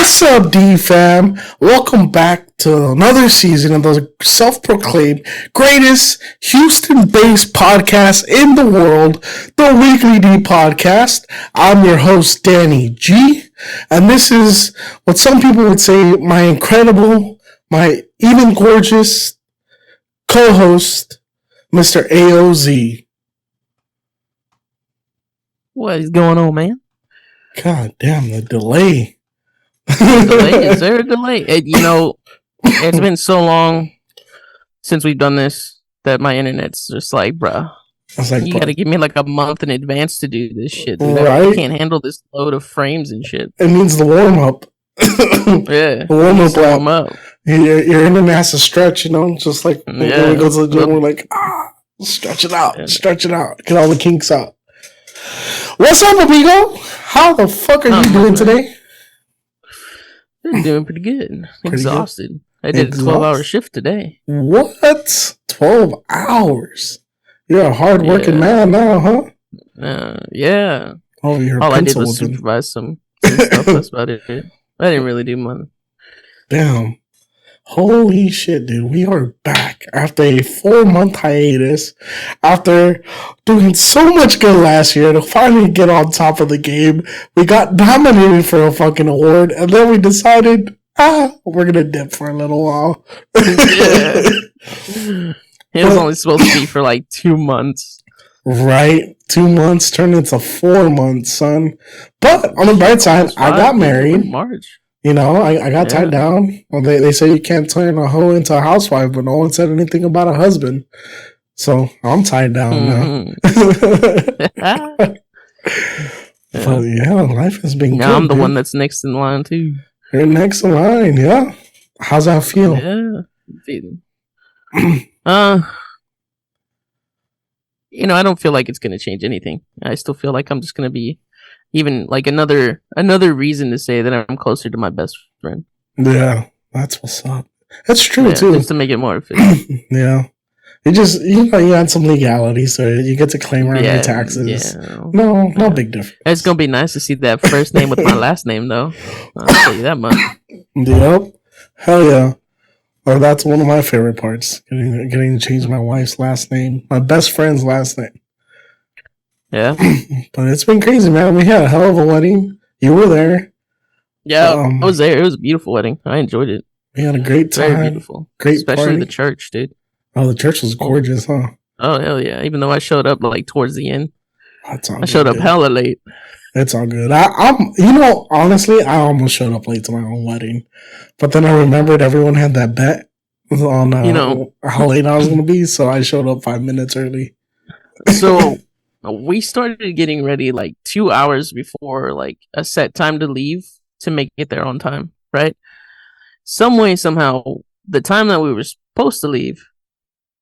What's up, D fam? Welcome back to another season of the self-proclaimed greatest Houston-based podcast in the world, the Weekly D Podcast. I'm your host, Danny G, and this is what some people would say my incredible, my even gorgeous co-host, Mr. AOZ. What is going on, man? God damn, the delay. Is there a delay? It's been so long since we've done this that my internet's just like, bruh. You gotta give me like a month in advance to do this shit. Dude. Right? I can't handle this load of frames and shit. It needs the warm up. Yeah, the warm up. Your internet has to stretch, just like when we go to the gym, we're like, stretch it out, get all the kinks out. What's up, amigo? How the fuck are you doing today? I'm doing pretty good. Exhausted. I did a 12-hour shift today. What? 12 hours? You're a hard-working man now, huh? Yeah. Oh, you're all I did was supervise some stuff. That's about it. I didn't really do much. Damn. Holy shit, dude. We are back after a 4-month hiatus. After doing so much good last year to finally get on top of the game. We got nominated for a fucking award, and then we decided, we're going to dip for a little while. Yeah. It was only supposed to be for like 2 months. Right? 2 months turned into 4 months, son. But on the bright side, I got married. March. I got tied down. Well, they say you can't turn a hoe into a housewife, but no one said anything about a husband. So I'm tied down now. But life has been good. I'm the one that's next in line too. You're next in line, yeah. How's that feel? I don't feel like it's gonna change anything. I still feel like I'm just gonna be even like another reason to say that I'm closer to my best friend. Yeah, that's what's up. That's true too. Just to make it more efficient. Yeah. You add some legality, so you get to claim around your taxes. Yeah. No big difference. It's gonna be nice to see that first name with my last name, though. I'll tell you that much. Yep. Hell yeah. Or that's one of my favorite parts. Getting to change my wife's last name, my best friend's last name. Yeah. But it's been crazy, man. We had a hell of a wedding. You were there. Yeah, I was there. It was a beautiful wedding. I enjoyed it. We had a great time. Very beautiful. Great Especially party. The church, dude. Oh, the church was gorgeous, huh? Oh, hell yeah. Even though I showed up like towards the end. I showed up hella late. It's all good. Honestly, I almost showed up late to my own wedding. But then I remembered everyone had that bet on how late I was going to be, so I showed up 5 minutes early. So we started getting ready like 2 hours before like a set time to leave to make it there on time, right? Some way, somehow, the time that we were supposed to leave,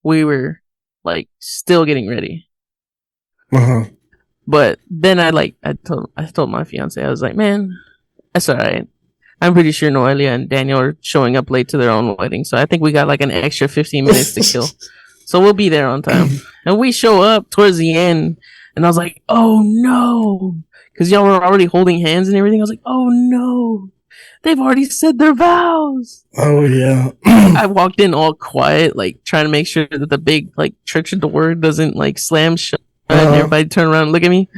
we were like still getting ready. But then I told my fiance, I was like, man, that's all right. I'm pretty sure Noelia and Daniel are showing up late to their own wedding, so I think we got like an extra 15 minutes to kill. So we'll be there on time. And we show up towards the end, and I was like, oh no, because y'all were already holding hands and everything. I was like, oh no, they've already said their vows. Oh yeah. I walked in all quiet, like trying to make sure that the big like church door doesn't like slam shut, and everybody turned around and look at me.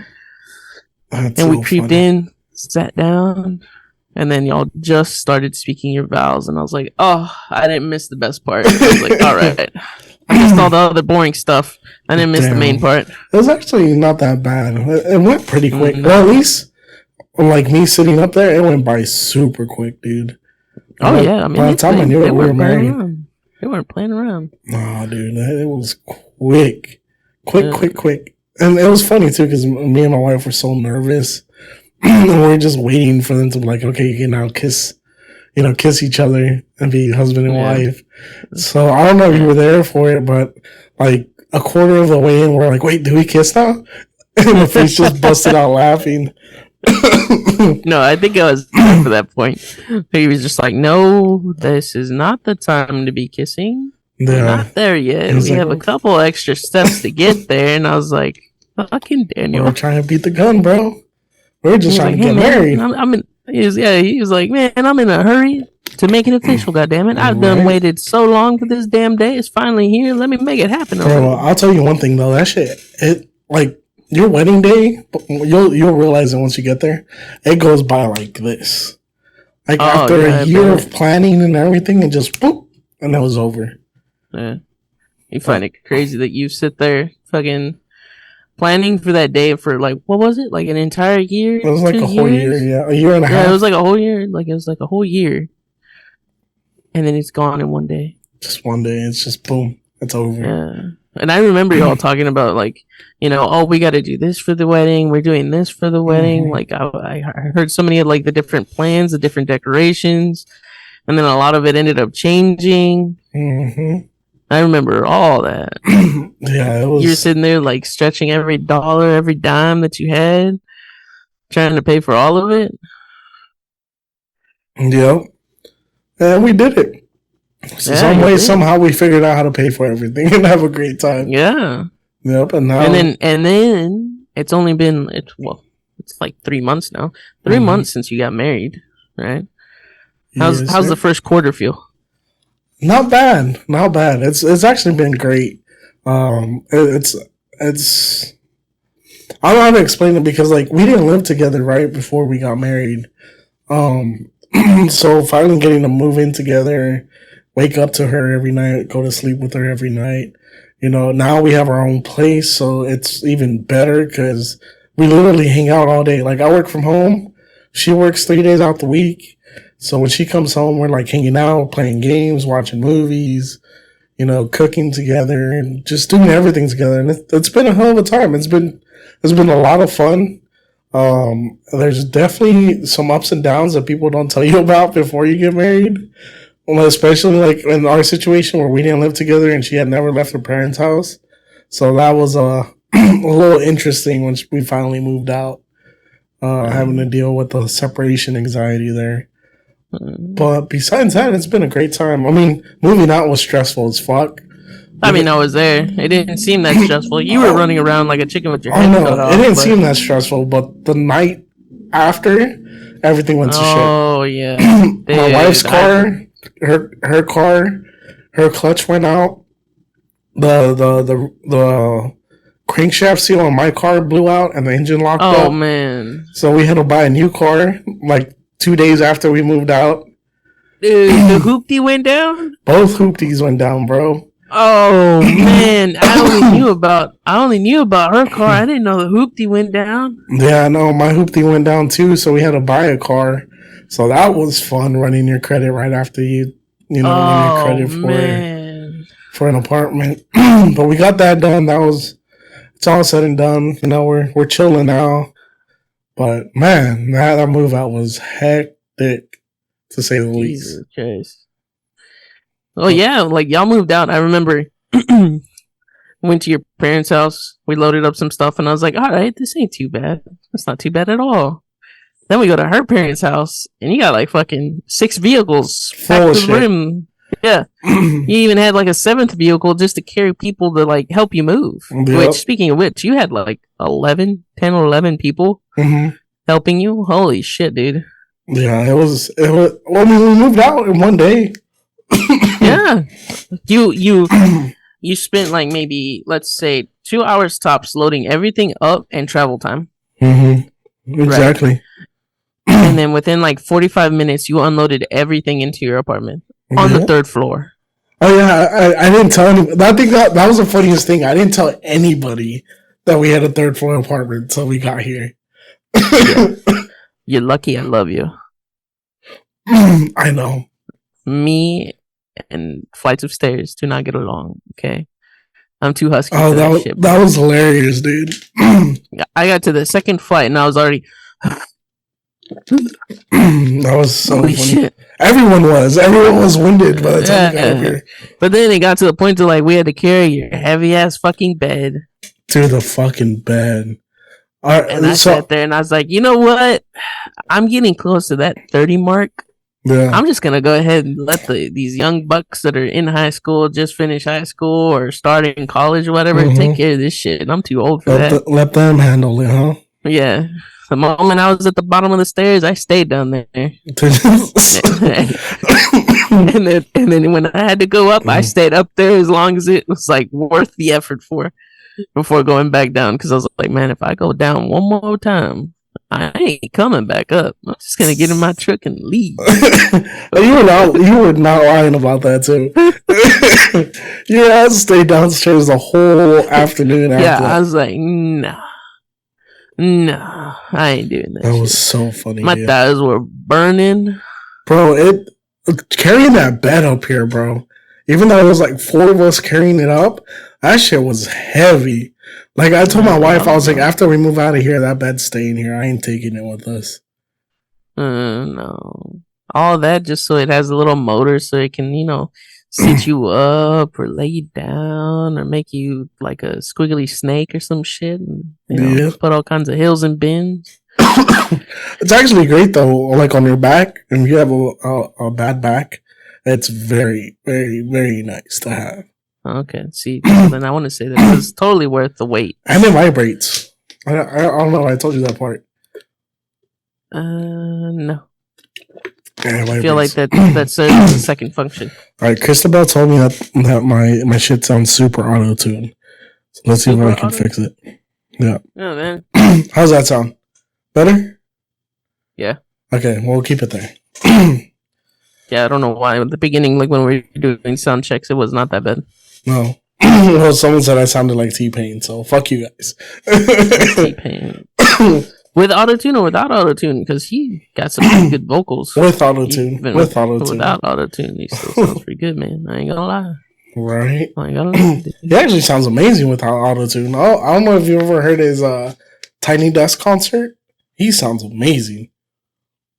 And we creeped in, sat down, and then y'all just started speaking your vows, and I was like, oh, I didn't miss the best part. I was like, all right. I missed all the other boring stuff. I didn't miss the main part. It was actually not that bad. It went pretty quick. Mm-hmm. Well, at least, like me sitting up there, it went by super quick, dude. Yeah. I mean, by the time I knew it, we were married. They weren't playing around. No, dude. It was quick. Quick. And it was funny, too, because me and my wife were so nervous. And we were just waiting for them to be like, okay, you can now kiss each other and be husband and wife. So I don't know if you were there for it, but like a quarter of the way in, we're like, wait, do we kiss now? And the face just busted out laughing. No, I think I was there for that point. He was just like, no, this is not the time to be kissing. We're not there yet. We have a couple extra steps to get there. And I was like, fucking Daniel. We're trying to beat the gun, bro. We're just trying to get married. he was like, man, I'm in a hurry to make it official. Goddamn it, I've done waited so long for this damn day. It's finally here. Let me make it happen. Bro, I'll tell you one thing though. That shit, it like your wedding day. You'll realize it once you get there. It goes by like this. Like after a year of planning and everything, and just boop, and it was over. Yeah, you find it crazy that you sit there fucking planning for that day for like, what was it? Like an entire year? It was like a whole year, yeah. A year and a half. Yeah, it was like a whole year. Like it was like a whole year. And then it's gone in one day. Just one day. It's just boom. It's over. Yeah. And I remember y'all talking about like, oh, we got to do this for the wedding. We're doing this for the wedding. Like I heard so many of like the different plans, the different decorations. And then a lot of it ended up changing. I remember all that. Yeah, it was. You were sitting there like stretching every dollar, every dime that you had, trying to pay for all of it. Yep. And we did it. So some way, somehow we figured out how to pay for everything and have a great time. Yeah. Yep. And now, and then it's only been it's like 3 months now. 3 months since you got married, right? How's the first quarter feel? Not bad. It's actually been great. It's I don't know how to explain it because like we didn't live together right before we got married. So finally getting to move in together, wake up to her every night, go to sleep with her every night. Now we have our own place, so it's even better because we literally hang out all day. Like I work from home. She works 3 days out the week. So when she comes home, we're like hanging out, playing games, watching movies, cooking together and just doing everything together. And it's been a hell of a time. It's been a lot of fun. There's definitely some ups and downs that people don't tell you about before you get married. Well, especially like in our situation where we didn't live together and she had never left her parents' house. So that was a little interesting when we finally moved out, having to deal with the separation anxiety there. But besides that, it's been a great time. I mean, moving out was stressful as fuck. I mean, I was there. It didn't seem that stressful. You were running around like a chicken with your head cut off. It didn't seem that stressful, but the night after, everything went to shit. Oh, yeah. My wife's car, her car, her clutch went out. The crankshaft seal on my car blew out and the engine locked up. Oh, man. So we had to buy a new car, like 2 days after we moved out. Dude, the hoopty went down? Both hoopties went down, bro. Oh man, I only knew about her car. I didn't know the hoopty went down. Yeah, I know my hoopty went down too, so we had to buy a car. So that was fun, running your credit right after run your credit for an apartment. But we got that done. It's all said and done. We're chilling now. But man, that move out was hectic, to say the least. Jesus. Oh yeah, like y'all moved out. I remember went to your parents' house. We loaded up some stuff, and I was like, "All right, this ain't too bad. It's not too bad at all." Then we go to her parents' house, and you got like fucking 6 vehicles packed to the rim. Yeah, you even had like a 7th vehicle just to carry people to like help you move. Yep. Which, speaking of which, you had like 10 or 11 people helping you. Holy shit, dude! Yeah, it was. Well, I mean, we moved out in one day. Yeah, you spent like maybe, let's say, 2 hours tops loading everything up and travel time. Exactly. Right? And then within like 45 minutes, you unloaded everything into your apartment on the 3rd floor. Oh yeah, I didn't tell anybody. I think that was the funniest thing. I didn't tell anybody that we had a 3rd floor apartment until we got here. Yeah. You're lucky. I love you. I know. Me and flights of stairs do not get along. Okay, I'm too husky. Oh, that was hilarious, dude. I got to the 2nd flight and I was already. That was so Holy funny. Shit. Everyone was winded by the time we got here. But then it got to the point to like we had to carry your heavy ass fucking bed to the fucking bed. And I sat there and I was like, you know what? I'm getting close to that 30 mark. Yeah. I'm just gonna go ahead and let these young bucks that are in high school, just finish high school or starting college or whatever, take care of this shit. I'm too old for that. Let them handle it, huh? Yeah. The moment I was at the bottom of the stairs, I stayed down there. and then when I had to go up, I stayed up there as long as it was like worth the effort before going back down. Because I was like, man, if I go down one more time, I ain't coming back up. I'm just gonna get in my truck and leave. You were not lying about that too. You had to stay downstairs the whole afternoon. Yeah, I was like, no, I ain't doing that. That was so funny. My thighs were burning, bro. Carrying that bed up here, bro. Even though it was like 4 of us carrying it up, that shit was heavy. Like, I told my wife, I was like, after we move out of here, that bed's staying here. I ain't taking it with us. No. All that just so it has a little motor so it can, sit you up or lay you down or make you like a squiggly snake or some shit. And, put all kinds of hills and bins. It's actually great, though, like on your back. And if you have a bad back, it's very, very, very nice to have. Okay, see, then I want to say that it was totally worth the wait. And it vibrates. I don't know. I told you that part. No. Yeah, I feel like that serves as a second function. All right, Christabel told me that my shit sounds super auto-tuned. So let's see if I can fix it. Yeah. Oh, man. How's that sound? Better? Yeah. Okay, we'll keep it there. Yeah, I don't know why. At the beginning, like when we were doing sound checks, it was not that bad. No. Well, someone said I sounded like T-Pain, so fuck you guys. T-Pain. With autotune or without autotune? Because he got some pretty good vocals. With autotune. With autotune. Without autotune, he still sounds pretty good, man. I ain't gonna lie. Right? I ain't gonna lie. He actually sounds amazing without autotune. I don't know if you ever heard his Tiny Desk concert. He sounds amazing.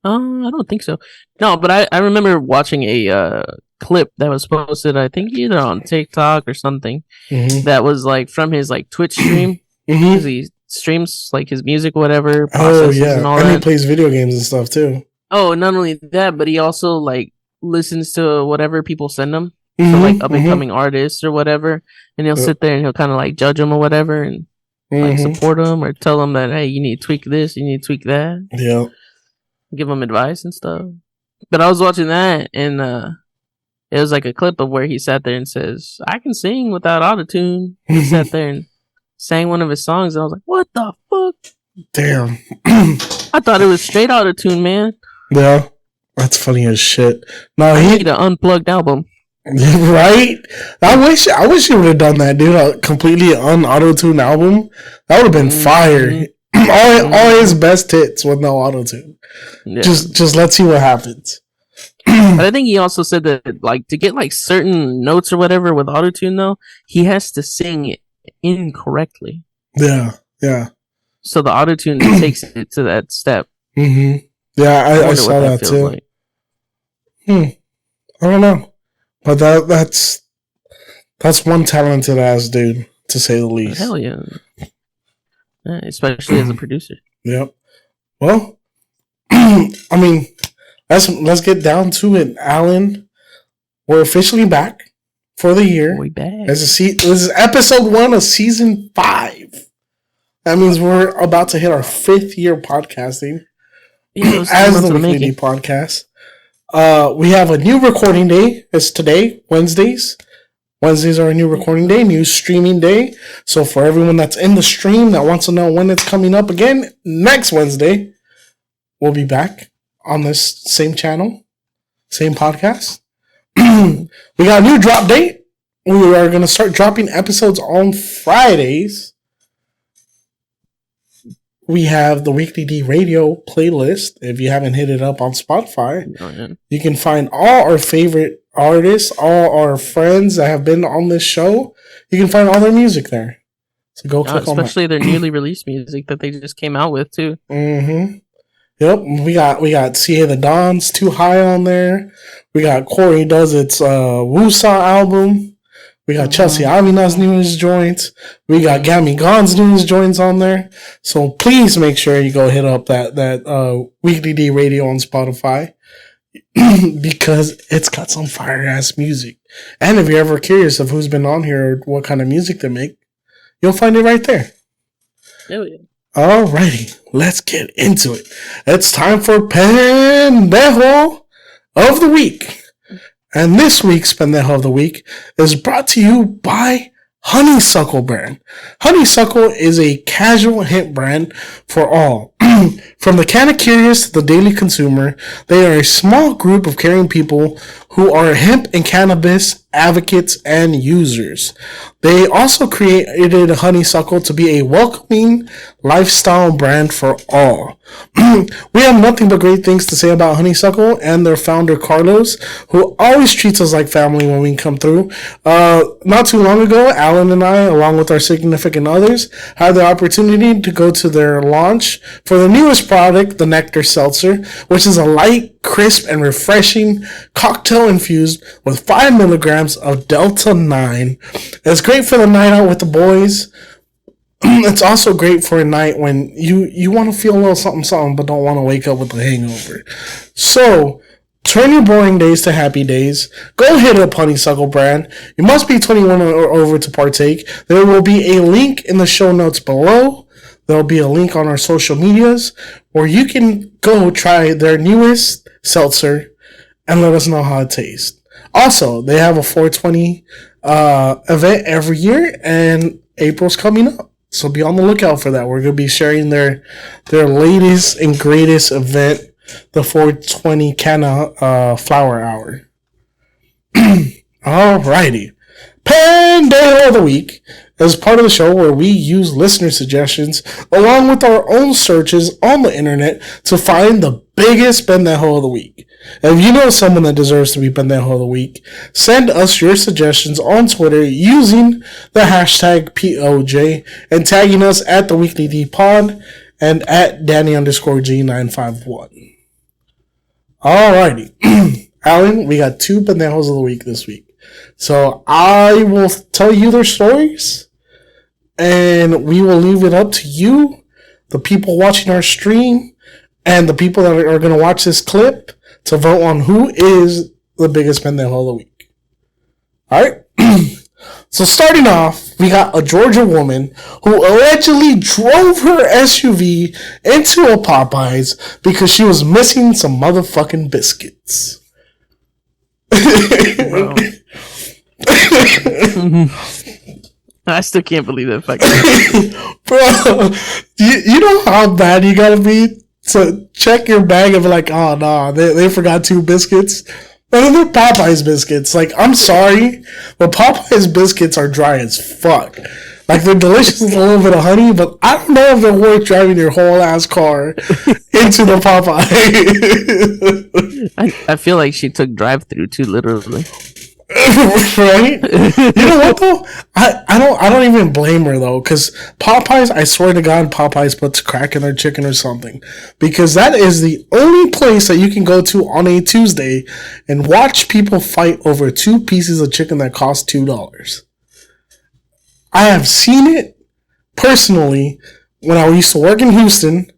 I don't think so. No, but I remember watching a clip that was posted, I think either on TikTok or something, that was like from his like Twitch stream. Because he streams like his music, whatever. Oh yeah, and all and that. he plays video games and stuff too. Oh, not only that, but he also like listens to whatever people send him, so like up and coming artists or whatever, and he'll sit there and he'll kind of like judge them or whatever, and like support them or tell them that hey, you need to tweak this, you need to tweak that. Yeah. Give them advice and stuff. But I was watching that, and it was like a clip of where he sat there and says, I can sing without autotune. He sat there and sang one of his songs, and I was like, what the fuck? Damn. I thought it was straight autotune, man. Yeah. That's funny as shit. No, he need an unplugged album. Right? I wish he would have done that, dude. A completely un-autotune album. That would have been fire. All his best hits with no autotune. Yeah. Just let's see what happens. But I think he also said that like to get like certain notes or whatever with autotune though, he has to sing it incorrectly. Yeah, yeah. So the autotune takes it to that step. Yeah, I saw that too. Like. I don't know, but that's one talented ass dude to say the least. Hell yeah. Especially as a producer. Yep. Well, I mean, let's get down to it, Alan. We're officially back for the year. We back. This is episode 1 of season 5. That means we're about to hit our 5th year podcasting as the Weekly Podcast. We have a new recording day. It's today, Wednesdays. Wednesdays are a new recording day, new streaming day. So for everyone that's in the stream that wants to know when it's coming up again, next Wednesday, we'll be back on this same channel, same podcast. We got a new drop date. We are going to start dropping episodes on Fridays. We have the Weekly D Radio playlist. If you haven't hit it up on Spotify, you can find all our favorite artists, all our friends that have been on this show. You can find all their music there. So go click on that. Especially their newly released music that they just came out with too. Yep, we got CA the Don's Too High on there. We got Corey Does Its Wusa album. We got Chelsea Avina's newest joints. We got Gammy Gon's newest joints on there. So please make sure you go hit up that Weekly D Radio on Spotify because it's got some fire ass music. And if you're ever curious of who's been on here or what kind of music they make, you'll find it right there. Oh yeah. Alrighty, let's get into it. It's time for Pendejo of the Week. And this week's Pendejo of the Week is brought to you by Honeysuckle brand. Honeysuckle is a casual hemp brand for all. From the kind of curious to the daily consumer, they are a small group of caring people who are hemp and cannabis advocates and users. They also created Honeysuckle to be a welcoming lifestyle brand for all. We have nothing but great things to say about Honeysuckle and their founder Carlos, who always treats us like family when we come through. Not too long ago, Alan and I, along with our significant others, had the opportunity to go to their launch for the newest product, the Nectar Seltzer, which is a light, crisp, and refreshing cocktail infused with 5 milligrams of Delta 9. It's great for the night out with the boys. It's also great for a night when you want to feel a little something, but don't want to wake up with a hangover. So, turn your boring days to happy days. Go hit up Honeysuckle brand. You must be 21 or over to partake. There will be a link in the show notes below. There'll be a link on our social medias where you can go try their newest seltzer and let us know how it tastes. Also, they have a 420 event every year, and April's coming up. So be on the lookout for that. We're going to be sharing their latest and greatest event, the 420 Canna Flower Hour. Alrighty. Pendejo of the Week is part of the show where we use listener suggestions along with our own searches on the internet to find the biggest Pendejo of the Week. If you know someone that deserves to be Pendejo of the Week, send us your suggestions on Twitter using the hashtag POJ and tagging us at the Weekly D Pod and at Danny_G951. Alrighty. Alan, we got 2 Pendejos of the Week this week. So I will tell you their stories, and we will leave it up to you, the people watching our stream, and the people that are going to watch this clip to vote on who is the biggest Pendejo of the Week. Alright? So starting off, we got a Georgia woman who allegedly drove her SUV into a Popeyes because she was missing some motherfucking biscuits. Wow. I still can't believe that fucking Bro, you know how bad you gotta be to check your bag and be like, oh no, they forgot 2 biscuits. And they're Popeyes biscuits. Like, I'm sorry, but Popeyes biscuits are dry as fuck. Like, they're delicious with a little bit of honey, but I don't know if they're worth driving your whole ass car into the Popeye. I feel like she took drive-through too literally. Right? You know what though? I don't even blame her though, because Popeyes, I swear to God, Popeyes puts crack in their chicken or something, because that is the only place that you can go to on a Tuesday and watch people fight over 2 pieces of chicken that cost $2. I have seen it personally when I used to work in Houston.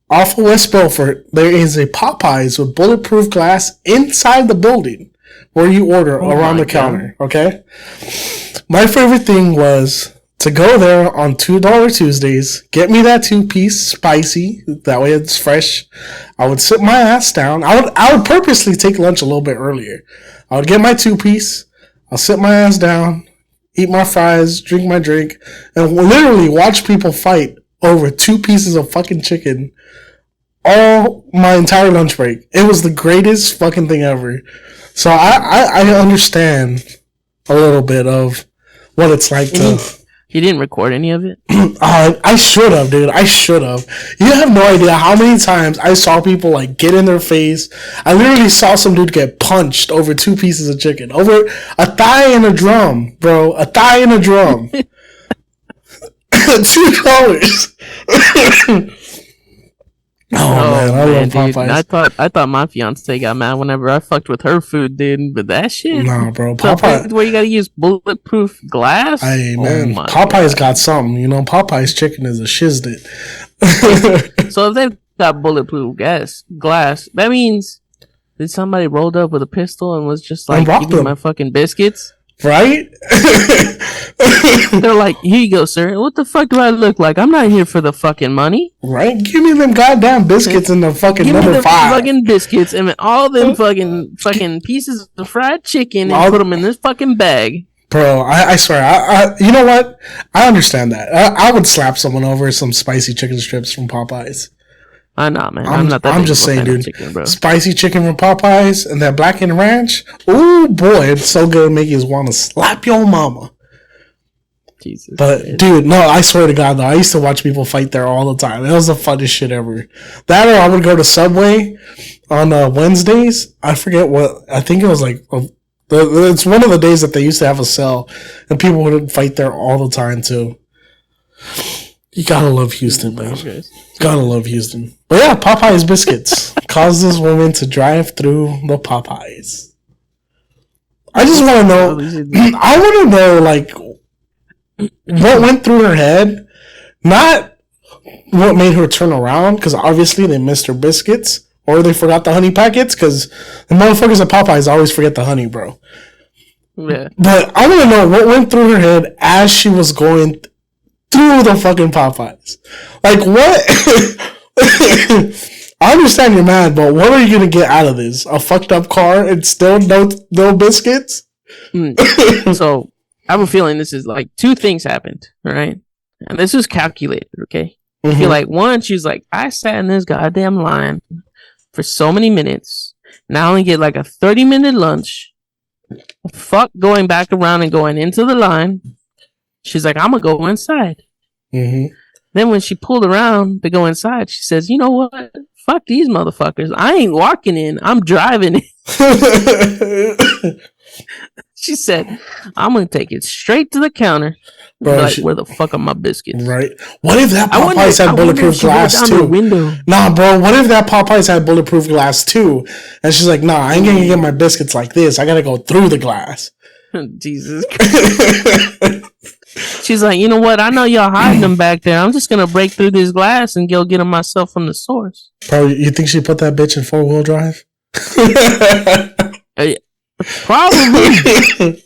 Off of West Belfort, there is a Popeyes with bulletproof glass inside the building where you order around the counter, okay? My favorite thing was to go there on $2 Tuesdays, get me that 2-piece spicy, that way it's fresh. I would sit my ass down. I would purposely take lunch a little bit earlier. I would get my 2-piece, I'll sit my ass down, eat my fries, drink my drink, and literally watch people fight over 2 pieces of fucking chicken all my entire lunch break. It was the greatest fucking thing ever. So I understand a little bit of what it's like to... You didn't record any of it? I should have, dude. I should have. You have no idea how many times I saw people like get in their face. I literally saw some dude get punched over 2 pieces of chicken. Over a thigh and a drum, bro. A thigh and a drum. $2. Man, I love Popeyes. I thought my fiance got mad whenever I fucked with her food, dude. But that shit, nah, bro. Popeyes, where you gotta use bulletproof glass. Hey man, Popeyes got something. You know, Popeyes chicken is a shiznit. So if they've got bulletproof glass, that means did somebody rolled up with a pistol and was just like, "Give me my fucking biscuits"? Right? They're like, here you go, sir. What the fuck do I look like? I'm not here for the fucking money. Right? Give me them goddamn biscuits in the fucking Give number me the 5. fucking biscuits and all them fucking pieces of fried chicken and put them in this fucking bag. Bro, I swear, I you know what? I understand that. I would slap someone over some spicy chicken strips from Popeyes. I know, man. I'm not that. I'm just saying, dude. Chicken, bro. Spicy chicken from Popeyes and that blackened ranch. Ooh, boy, it's so good. Make you want to slap your mama. Jesus. But man. Dude, no, I swear to God, though, I used to watch people fight there all the time. It was the funnest shit ever. That or I would go to Subway on Wednesdays. I forget what. I think it was like. It's one of the days that they used to have a sale, and people would fight there all the time too. You gotta love Houston, man. Gotta love Houston. But yeah, Popeyes biscuits causes women to drive through the Popeyes. I just want to know. I want to know, like, what went through her head. Not what made her turn around, because obviously they missed her biscuits. Or they forgot the honey packets, because the motherfuckers at Popeyes always forget the honey, bro. Yeah. But I want to know what went through her head as she was going through the fucking Popeyes. Like, what? I understand you're mad, but what are you going to get out of this? A fucked up car and still no biscuits? So, I have a feeling this is like 2 things happened, right? And this was calculated, okay? I feel like, one, she's like, I sat in this goddamn line for so many minutes. Now I only get like a 30-minute lunch. Fuck going back around and going into the line. She's like, I'm going to go inside. Then when she pulled around to go inside, she says, you know what? Fuck these motherfuckers. I ain't walking in. I'm driving in. She said, I'm going to take it straight to the counter. Bro, like, where the fuck are my biscuits? Right. What if that Popeyes had bulletproof glass too? Nah, bro. What if that Popeyes had bulletproof glass too? And she's like, nah, I ain't gonna get my biscuits like this. I gotta go through the glass. Jesus Christ. She's like, you know what? I know y'all hiding them back there. I'm just gonna break through this glass and go get them myself from the source. Bro, you think she put that bitch in 4-wheel drive? Probably.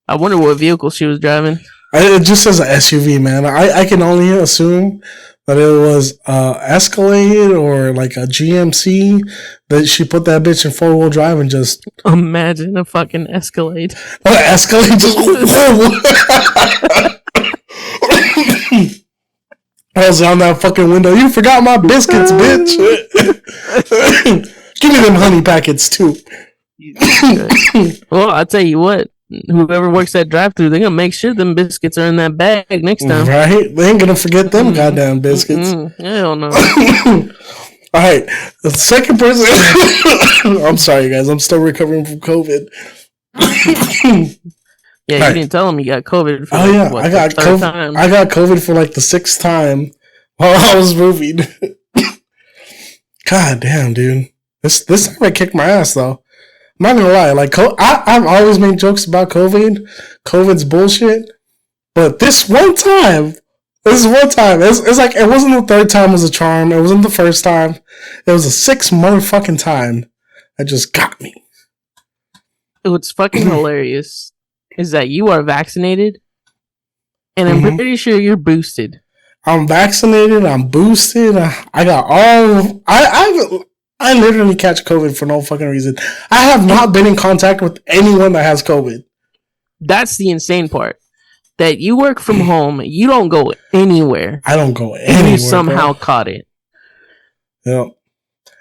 I wonder what vehicle she was driving. It just says an SUV, man. I can only assume that it was Escalade or like a GMC that she put that bitch in 4-wheel drive and just... Imagine a fucking Escalade. Escalade just... I was on that fucking window. You forgot my biscuits, bitch. Give me them honey packets, too. Well, I'll tell you what. Whoever works that drive-thru, they're gonna make sure them biscuits are in that bag next time. Right? They ain't gonna forget them goddamn biscuits. Hell no. All right, the second person. I'm sorry, guys. I'm still recovering from COVID. Yeah, you didn't tell them you got COVID. For I got COVID. Time. I got COVID for like the 6th time while I was moving. God damn, dude. This time I kicked my ass though. I'm not gonna lie, like I've always made jokes about COVID. COVID's bullshit, but this one time, it's like it wasn't the 3rd time was a charm. It wasn't the 1st time. It was the 6th motherfucking time that just got me. What's fucking hilarious is that you are vaccinated, and I'm pretty sure you're boosted. I'm vaccinated. I'm boosted. I got all. I literally catch COVID for no fucking reason. I have not been in contact with anyone that has COVID. That's the insane part. That you work from home, you don't go anywhere. I don't go anywhere. And you somehow caught it. Yeah.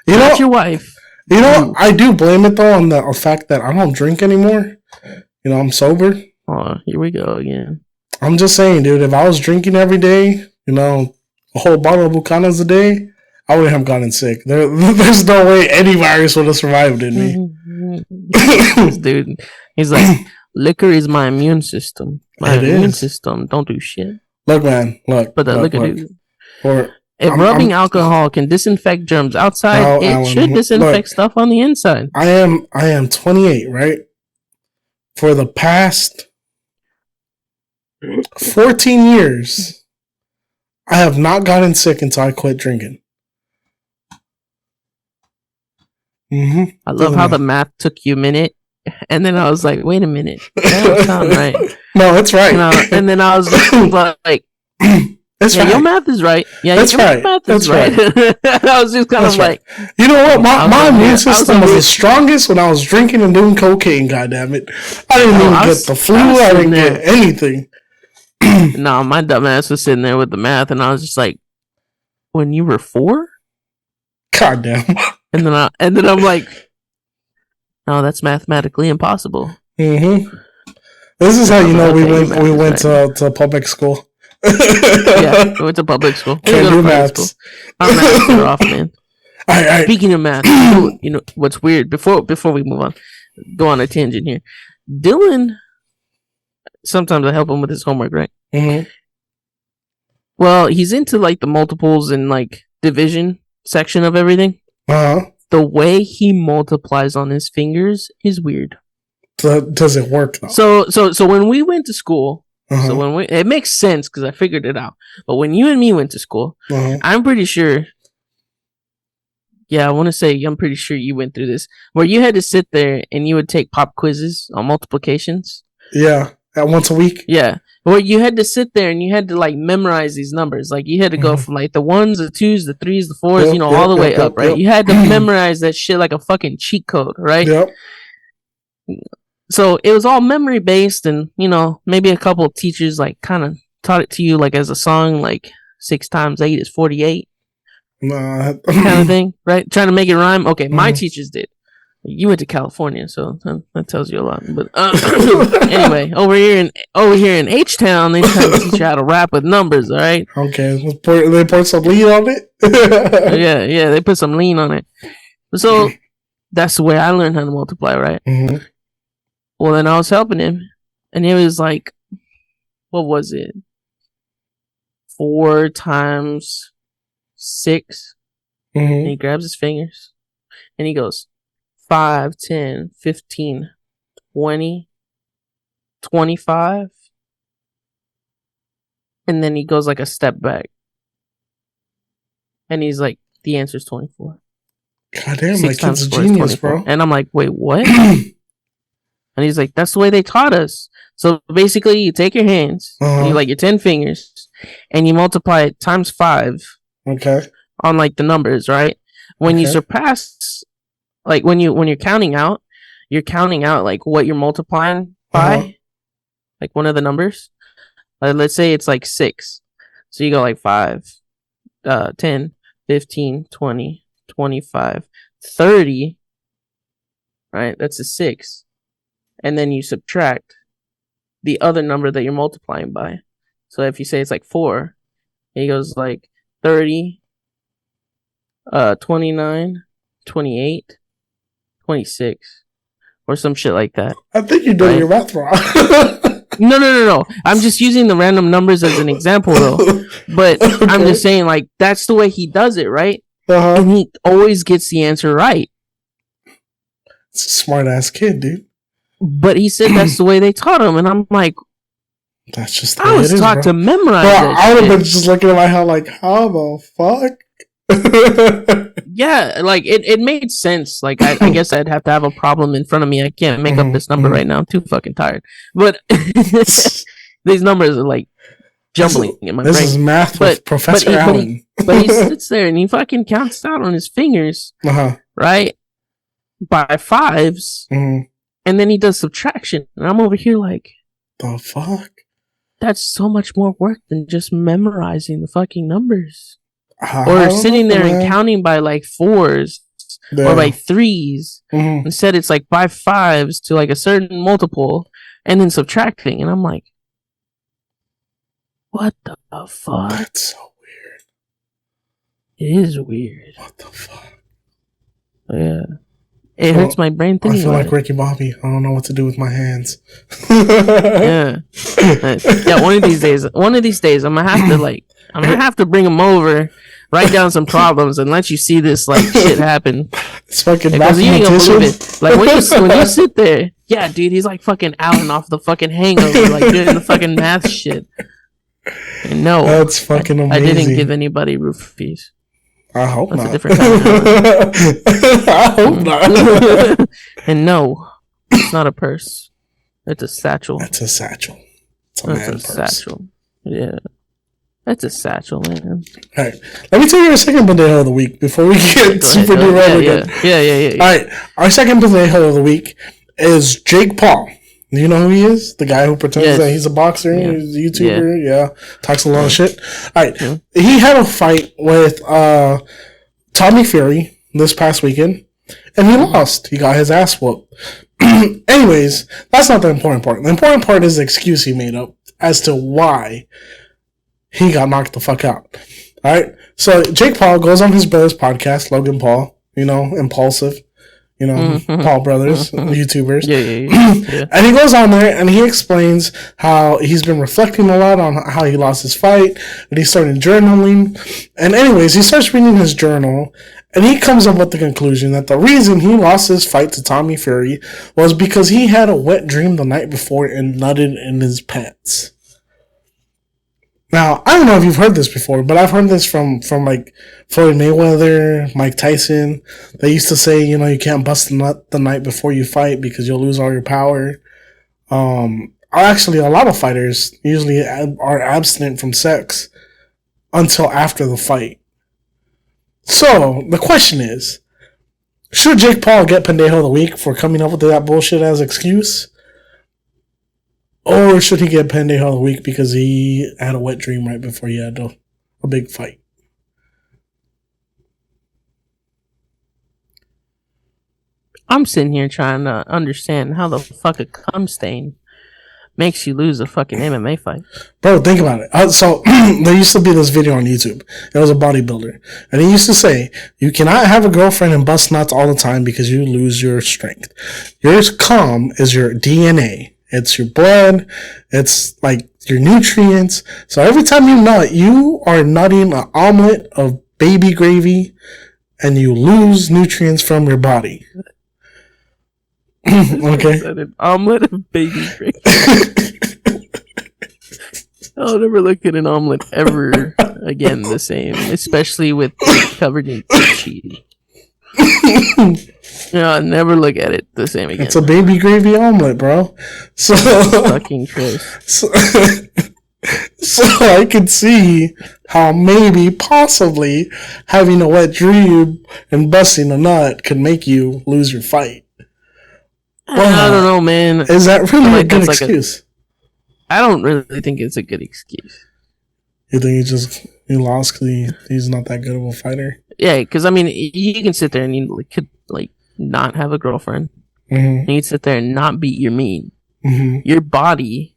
Not your wife. You know, I do blame it though on the fact that I don't drink anymore. You know, I'm sober. Oh, here we go again. I'm just saying, dude, if I was drinking every day, you know, a whole bottle of Bucanas a day, I wouldn't have gotten sick. There's no way any virus would have survived in me. Dude, he's like, liquor is my immune system. My immune system don't do shit. Look, man, look. But the liquor, dude. If rubbing alcohol can disinfect germs outside, it should disinfect stuff on the inside. I am 28, right? For the past 14 years, I have not gotten sick until I quit drinking. I love how the math took you a minute And then I was like, wait a minute, that don't sound right. No, that's right. And then I was like, that's yeah, right. your math is right. Yeah, that's your right. math that's is right. I was just kind of like, you know what? My immune system was the strongest when I was drinking and doing cocaine. God damn it! I didn't even get the flu. I didn't get anything. No, my dumb ass was sitting there with the math, and I was just like, when you were 4? God damn. And then I'm like, no, that's mathematically impossible. Mm-hmm. This is how you know we went to public school. Yeah, we went to public school. Can't do maths. Our maths are off, man. All right. Speaking of math, you know what's weird? Before we move on, go on a tangent here. Dylan, sometimes I help him with his homework, right? Mm-hmm. Well, he's into like the multiples and like division section of everything. The way he multiplies on his fingers is weird. Does it work though? So when we went to school, it makes sense because I figured it out. But when you and me went to school, I'm pretty sure. Yeah, I want to say I'm pretty sure you went through this where you had to sit there and you would take pop quizzes on multiplications. Yeah, once a week. Yeah, where you had to sit there and you had to like memorize these numbers. Like you had to go from like the 1s, the 2s, the 3s, the 4s, all the way up, right? You had to memorize that shit like a fucking cheat code, right? Yep. So it was all memory based, and maybe a couple of teachers like kind of taught it to you like as a song, like 6 times 8 is 48. Kind of thing, right? Trying to make it rhyme. Okay, my teachers did. You went to California, so that tells you a lot. But anyway, over here in H Town, they try to teach you how to rap with numbers. All right. Okay, they put some lean on it. yeah, they put some lean on it. So that's the way I learned how to multiply, right? Mm-hmm. Well, then I was helping him, and it was like, what was it? 4 times 6. And he grabs his fingers and he goes 5, 10, 15, 20, 25. And then he goes like a step back. And he's like, the answer is 24. God damn, my kid's a genius, bro. And I'm like, wait, what? And he's like, that's the way they taught us. So basically, you take your hands, your 10 fingers, and you multiply it times 5. Okay. On like the numbers, right? When you surpass, like when you're counting out like what you're multiplying by, like one of the numbers. Let's say it's like 6. So you go like 5, 10, 15, 20, 25, 30. Right? That's a 6. And then you subtract the other number that you're multiplying by. So if you say it's like 4, he goes like 30, 29, 28, 26, or some shit like that. I think you're doing your math wrong. No. I'm just using the random numbers as an example, though. But okay. I'm just saying, like, that's the way he does it, right? And he always gets the answer right. It's a smart ass kid, dude. But he said that's the way they taught him, and I'm like, that's just the way I was taught to memorize. Bro, I would have been just looking at my head like, how the fuck? Yeah, like it made sense. Like I guess I'd have to have a problem in front of me. I can't make up this number right now. I'm too fucking tired. But these numbers are like jumbling in my brain. This is math with Professor Allen. But he sits there and he fucking counts out on his fingers, right? By 5s. And then he does subtraction. And I'm over here like, the fuck? That's so much more work than just memorizing the fucking numbers. Or sitting there and counting by like 4s or by 3s. Instead, it's like by 5s to like a certain multiple and then subtracting. And I'm like, what the fuck? That's so weird. It is weird. What the fuck? Yeah. It hurts my brain thinking. I feel like Ricky Bobby. I don't know what to do with my hands. Yeah. One of these days, I'm gonna have to bring him over, write down some problems, and let you see this like shit happen. It's fucking because you ain't gonna believe it. Like when you sit there, yeah, dude, he's like fucking Alan off the fucking Hangover, like doing the fucking math shit. And no, that's fucking amazing. I didn't give anybody roofies. I hope That's not. A different kind of I hope not. And no, It's not a purse. It's a satchel. That's a satchel. It's a That's man a purse. satchel. Yeah. That's a satchel, man. All right. Let me tell you our second pendejo of the week before we get super derailed again. Yeah. All right. Our second pendejo of the week is Jake Paul. Do you know who he is? The guy who pretends that he's a boxer, he's a YouTuber, talks a lot of shit. All right. Yeah. He had a fight with Tommy Fury this past weekend, and he lost. He got his ass whooped. Anyways, that's not the important part. The important part is the excuse he made up as to why he got knocked the fuck out. All right. So Jake Paul goes on his brother's podcast, Logan Paul, Impulsive. Paul Brothers, YouTubers. Yeah. And he goes on there and he explains how he's been reflecting a lot on how he lost his fight, and he started journaling. And anyways, he starts reading his journal, and he comes up with the conclusion that the reason he lost his fight to Tommy Fury was because he had a wet dream the night before and nutted in his pants. Now, I don't know if you've heard this before, but I've heard this from like Floyd Mayweather, Mike Tyson. They used to say, you can't bust a nut the night before you fight because you'll lose all your power. Actually, a lot of fighters usually are abstinent from sex until after the fight. So, the question is, should Jake Paul get pendejo of the week for coming up with that bullshit as excuse? Or should he get pendejo of the week because he had a wet dream right before he had a big fight? I'm sitting here trying to understand how the fuck a cum stain makes you lose a fucking MMA fight. Bro, think about it. So, there used to be this video on YouTube. It was a bodybuilder. And he used to say, you cannot have a girlfriend and bust nuts all the time because you lose your strength. Your cum is your DNA. It's your blood. It's like your nutrients. So every time you nut, you are nutting an omelet of baby gravy and you lose nutrients from your body. Okay? An omelet of baby gravy. I'll never look at an omelet ever again the same, especially with covered in cheese. I'll never look at it the same again. It's a baby gravy omelet, bro. So fucking Christ. So I could see how maybe, possibly, having a wet dream and busting a nut could make you lose your fight. I don't know, man. Is that really a good excuse? I don't really think it's a good excuse. You think he lost because he's not that good of a fighter? Yeah, because I mean, you can sit there and you could not have a girlfriend. Mm-hmm. And you can sit there and not beat your meat. Mm-hmm. Your body,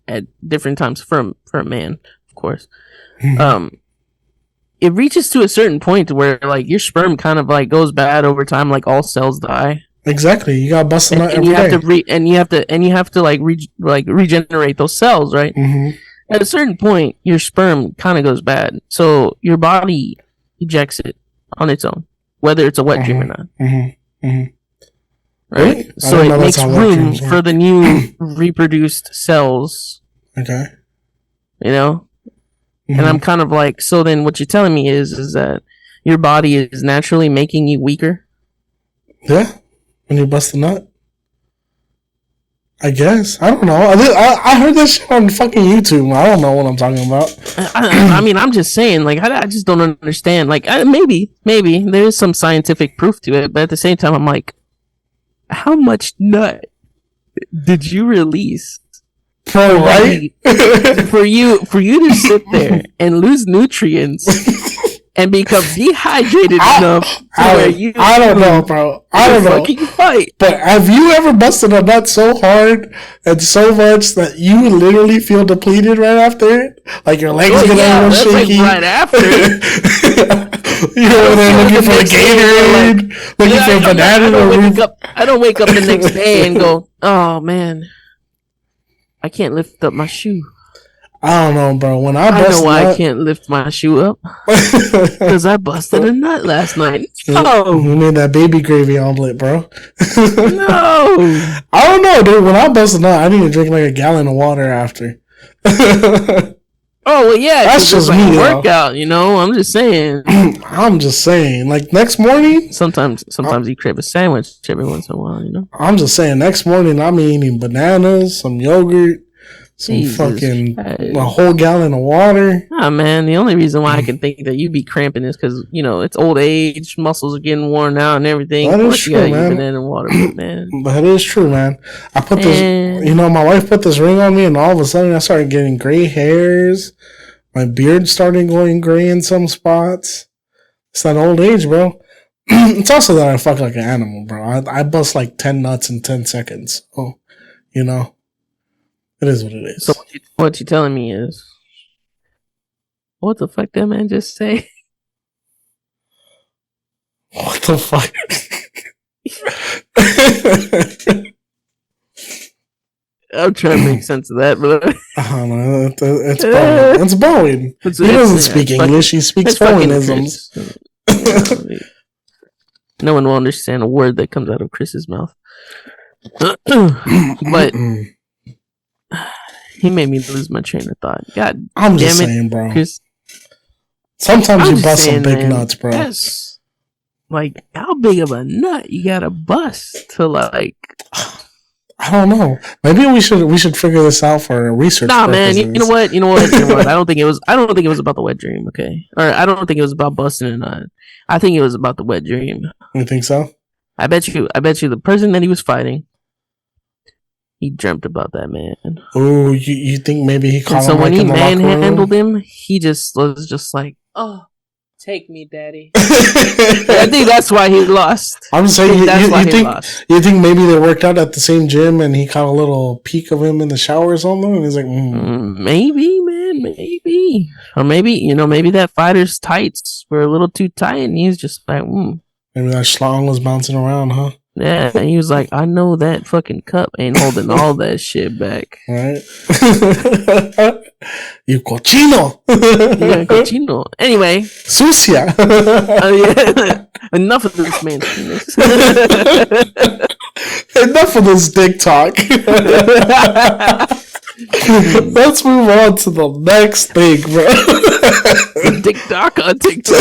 at different times for a man, of course, mm-hmm. It reaches to a certain point where your sperm kind of goes bad over time, all cells die. Exactly, you got busted out every day. And you have to regenerate those cells, right? Mm-hmm. At a certain point, your sperm kind of goes bad, so your body ejects it on its own, whether it's a wet dream or not. Mm-hmm. Mm-hmm. Right? Really? So it makes room for the new reproduced cells. Okay. Mm-hmm. And I'm kind of so then what you're telling me is that your body is naturally making you weaker? Yeah. When you bust a nut? I guess. I don't know. I heard this shit on fucking YouTube. I don't know what I'm talking about. I mean, I'm just saying, I just don't understand. Maybe there is some scientific proof to it, but at the same time, I'm like, how much nut did you release? Right? for you to sit there and lose nutrients and become dehydrated enough I don't know, bro. I don't know. Fucking fight. But have you ever busted a nut so hard and so much that you literally feel depleted right after it? Your legs get a little shaky. Right after. You're over there looking for a Gatorade, looking for a banana. I don't wake up the next day and go, oh man, I can't lift up my shoe. I don't know, bro. When I know why I can't lift my shoe up. Because I busted a nut last night. No. You made that baby gravy omelet, bro. No. I don't know, dude. When I bust a nut, I need to drink a gallon of water after. Oh well, yeah, That's just like me. Workout, you know. I'm just saying. I'm just saying. Like next morning. Sometimes you crave a sandwich every once in a while, you know. I'm just saying. Next morning, I'm eating bananas, some yogurt, some fucking a whole gallon of water. Ah, man, the only reason why I can think that you'd be cramping is because, you know, it's old age, muscles are getting worn out and everything. That is true, man. Banana water, man. That is true, man. I put this, you know, my wife put this ring on me, and all of a sudden I started getting gray hairs. My beard started going gray in some spots. It's that old age, bro. It's also that I fuck like an animal, bro. I bust like 10 nuts in 10 seconds. Oh, you know. It is what it is. So what you telling me is, what the fuck that man just say? What the fuck? I'm trying to make sense of that, but I don't know. It's Bowen. It's Bowen. He doesn't speak English. He speaks Bowenisms. No one will understand a word that comes out of Chris's mouth. But he made me lose my train of thought. God I'm damn just it, saying, bro. Chris. Sometimes you bust some big nuts, bro. That's like, how big of a nut you gotta bust to like? I don't know. Maybe we should figure this out for research. Nah, man. You know what? I don't think it was about the wet dream. Okay, or I don't think it was about busting a nut. I think it was about the wet dream. You think so? I bet you the person that he was fighting, he dreamt about that man. Oh, you think maybe he called him? So when he manhandled him, he just was just like, "Oh, take me, daddy." I think that's why he lost. I'm saying you think maybe they worked out at the same gym and he caught a little peek of him in the shower or something, and he's like, maybe, man, maybe, or maybe that fighter's tights were a little too tight, and he's just like, Maybe that schlong was bouncing around, huh? Yeah, and he was like, I know that fucking cup ain't holding all that shit back. Right? You cochino! Yeah, cochino. Anyway. Sucia! Yeah. Enough of this man's penis. Enough of this dick talk. Let's move on to the next thing, bro. The dick talk on TikTok.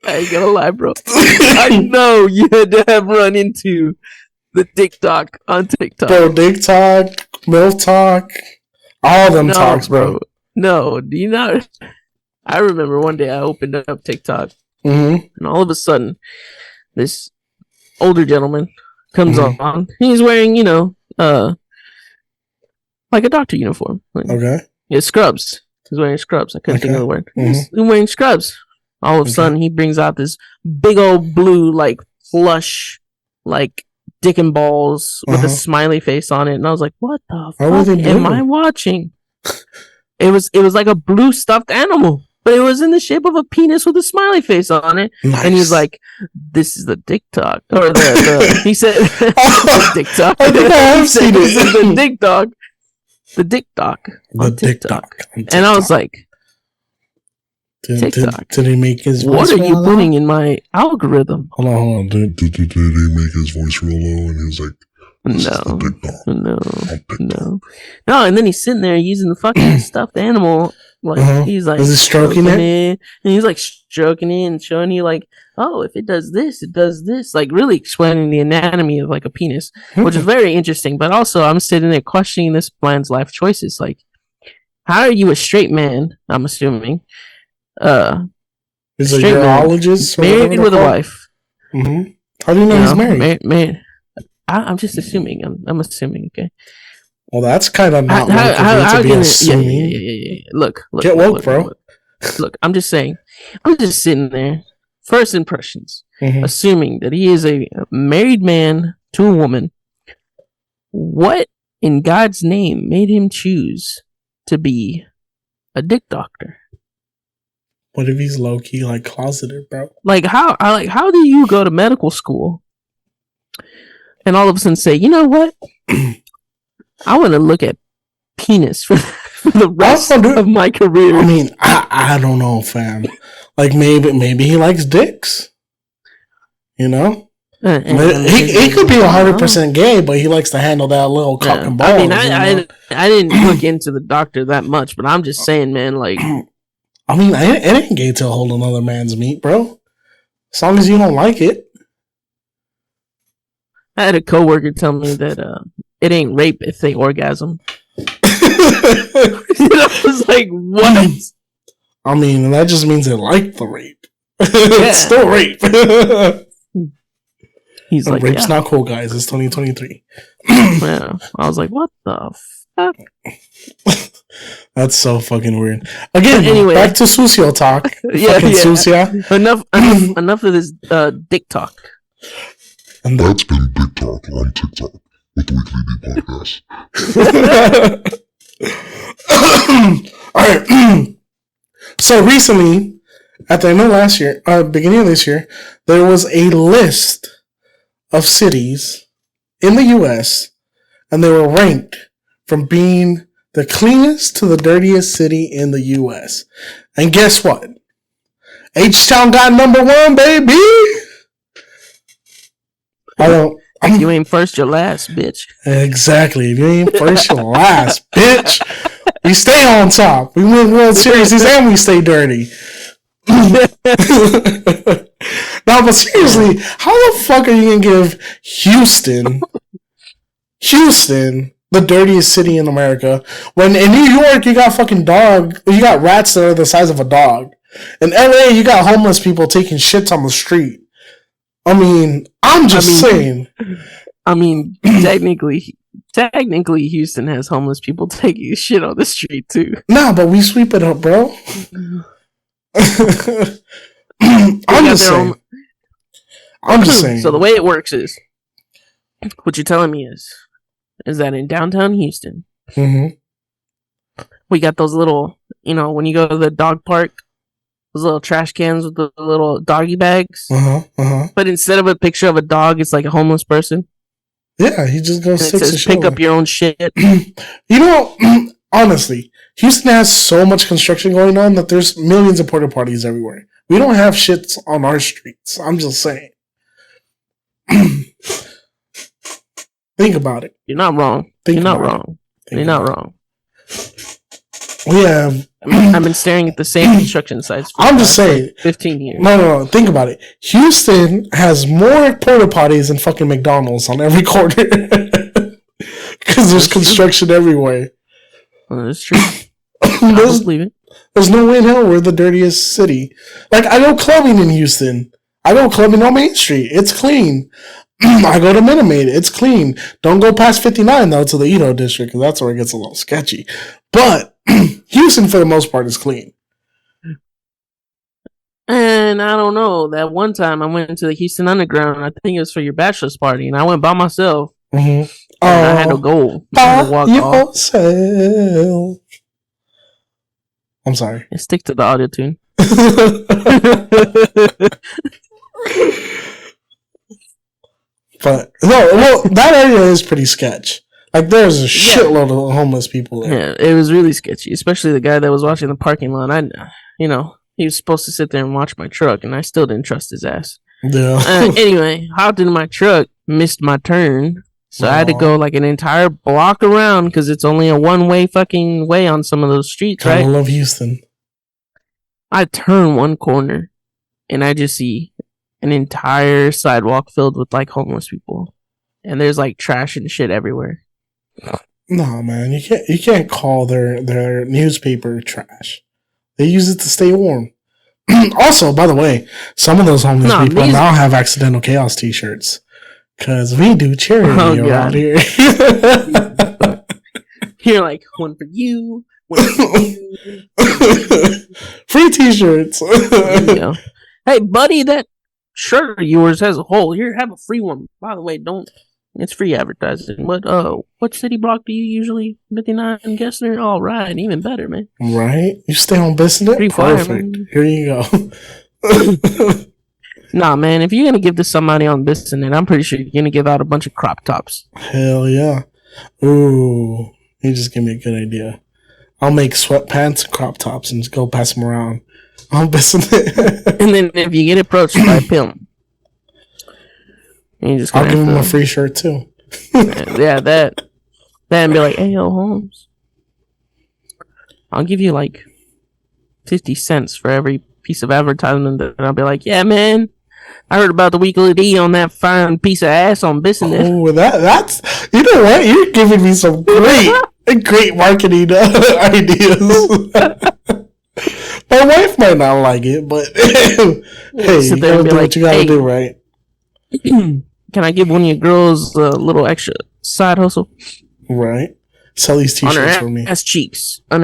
I ain't gonna lie, bro. I know you had to have run into the dick talk on TikTok. Bro, dick talk, milk talk, all them talks, bro. No, do you not? I remember one day I opened up TikTok, and all of a sudden, this older gentleman comes on. He's wearing, like a doctor uniform. Okay. Yeah, scrubs. He's wearing scrubs. I couldn't think of the word. He's wearing scrubs. All of a sudden, he brings out this big old blue, like, flush, like, dick and balls with a smiley face on it. And I was like, what the fuck am I watching? It was like a blue stuffed animal, but it was in the shape of a penis with a smiley face on it. Nice. And he's like, this is the dick talk. Or he said, dick talk. I think I have seen it. This is the dick talk. The dick talk on TikTok. And I was like, TikTok. Did he make his voice? What are you putting in my algorithm? Hold on. Did he make his voice real low and he was like, No. And then he's sitting there using the fucking stuffed animal. Like he's like, is he stroking it? And he's like stroking it and showing you like, oh, if it does this, it does this. Like really explaining the anatomy of like a penis, which is very interesting. But also, I'm sitting there questioning this man's life choices. Like, how are you a straight man? I'm assuming. He's a urologist, married with a wife. How do you know he's married? I'm just assuming. I'm assuming. Okay. Well, that's kind of not how to be assuming. Yeah. Look. Get woke, bro. Look, I'm just saying. I'm just sitting there. First impressions, assuming that he is a married man to a woman. What in God's name made him choose to be a dick doctor? What if he's low key like closeted, bro? Like how do you go to medical school and all of a sudden say, you know what? I want to look at penis for the rest of my career. I mean, I don't know, fam. Like maybe he likes dicks. You know? He could be 100% gay, but he likes to handle that little cock and ball. I mean, I didn't look into the doctor that much, but I'm just saying, man, like... I mean, it ain't gay to hold another man's meat, bro. As long as you don't like it. I had a coworker tell me that it ain't rape if they orgasm. I was like, what? I mean, that just means they like the rape. It's still rape. He's like, rape's not cool, guys. It's 2023. Yeah. I was like, what the fuck? That's so fucking weird. Again, anyway, back to Sucio talk. Sucio. Enough of this dick talk. And that's been Big Talk on TikTok with the Weekly D Podcast. Alright. So recently, at the end of last year, beginning of this year, there was a list of cities in the US, and they were ranked from being the cleanest to the dirtiest city in the US. And guess what? H-Town got number 1, baby! If you ain't first, you're last, bitch. Exactly. If you ain't first, you're last, bitch. We stay on top. We win World Series and we stay dirty. No, but seriously, how the fuck are you gonna give Houston, the dirtiest city in America, when in New York you got you got rats that are the size of a dog. In LA you got homeless people taking shits on the street. I mean, I'm just saying. I mean, technically, Houston has homeless people taking shit on the street too. Nah, but we sweep it up, bro. I'm just saying. So the way it works is, what you're telling me is that in downtown Houston, we got those little, when you go to the dog park, those little trash cans with the little doggy bags. But instead of a picture of a dog, it's like a homeless person. Yeah, he just goes and it says, pick up your own shit. Honestly, Houston has so much construction going on that there's millions of porta potties everywhere. We don't have shits on our streets. I'm just saying. Think about it. You're not wrong. You're not wrong. We have... I've been staring at the same construction sites for I'm just saying, 15 years. No. Think about it. Houston has more porta potties than fucking McDonald's on every corner. Because there's construction everywhere. Well, that's true. I believe it. There's no way in hell we're the dirtiest city. Like, I go clubbing in Houston. I go clubbing on Main Street. It's clean. I go to Minimade. It's clean. Don't go past 59, though, to the Edo district, because that's where it gets a little sketchy. But Houston, for the most part, is clean. And I don't know. That one time I went into the Houston Underground. I think it was for your bachelor's party, and I went by myself. And I had to go. I had to walk yourself. I'm sorry. And stick to the audio tune. But that area is pretty sketch. Like, there's a shitload of homeless people there. Yeah, it was really sketchy, especially the guy that was watching the parking lot. He was supposed to sit there and watch my truck, and I still didn't trust his ass. Yeah. Anyway, hopped in my truck, missed my turn, so I had to go like an entire block around because it's only a one-way fucking way on some of those streets, right? I love Houston. I turn one corner, and I just see an entire sidewalk filled with like homeless people, and there's like trash and shit everywhere. No, man, you can't call their newspaper trash. They use it to stay warm. Also, by the way, some of those homeless people now have Accidental Chaos t-shirts because we do charity around here. Here, like one for you, one for you. Free t-shirts. Hey, buddy, that shirt of yours has a hole. Here, have a free one. By the way, it's free advertising. What city block do you usually 59 Gessner? All right, even better, man. Right? You stay on business? Perfect. Here you go. Nah, man, if you're gonna give this somebody on business, I'm pretty sure you're gonna give out a bunch of crop tops. Hell yeah. Ooh, you just gave me a good idea. I'll make sweatpants and crop tops and just go pass them around on business. And then if you get approached by a pimp, And you just I'll give him a free shirt too. Yeah, that and be like, hey, yo, Holmes, I'll give you like 50 cents for every piece of advertisement. And I'll be like, yeah, man, I heard about the weekly D on that fine piece of ass on Bissonnette. Oh, that's, you know what? You're giving me some great marketing ideas. My wife might not like it, but hey, you gotta do what you gotta do, right? Can I give one of your girls a little extra side hustle? Right. Sell these t-shirts for me. On her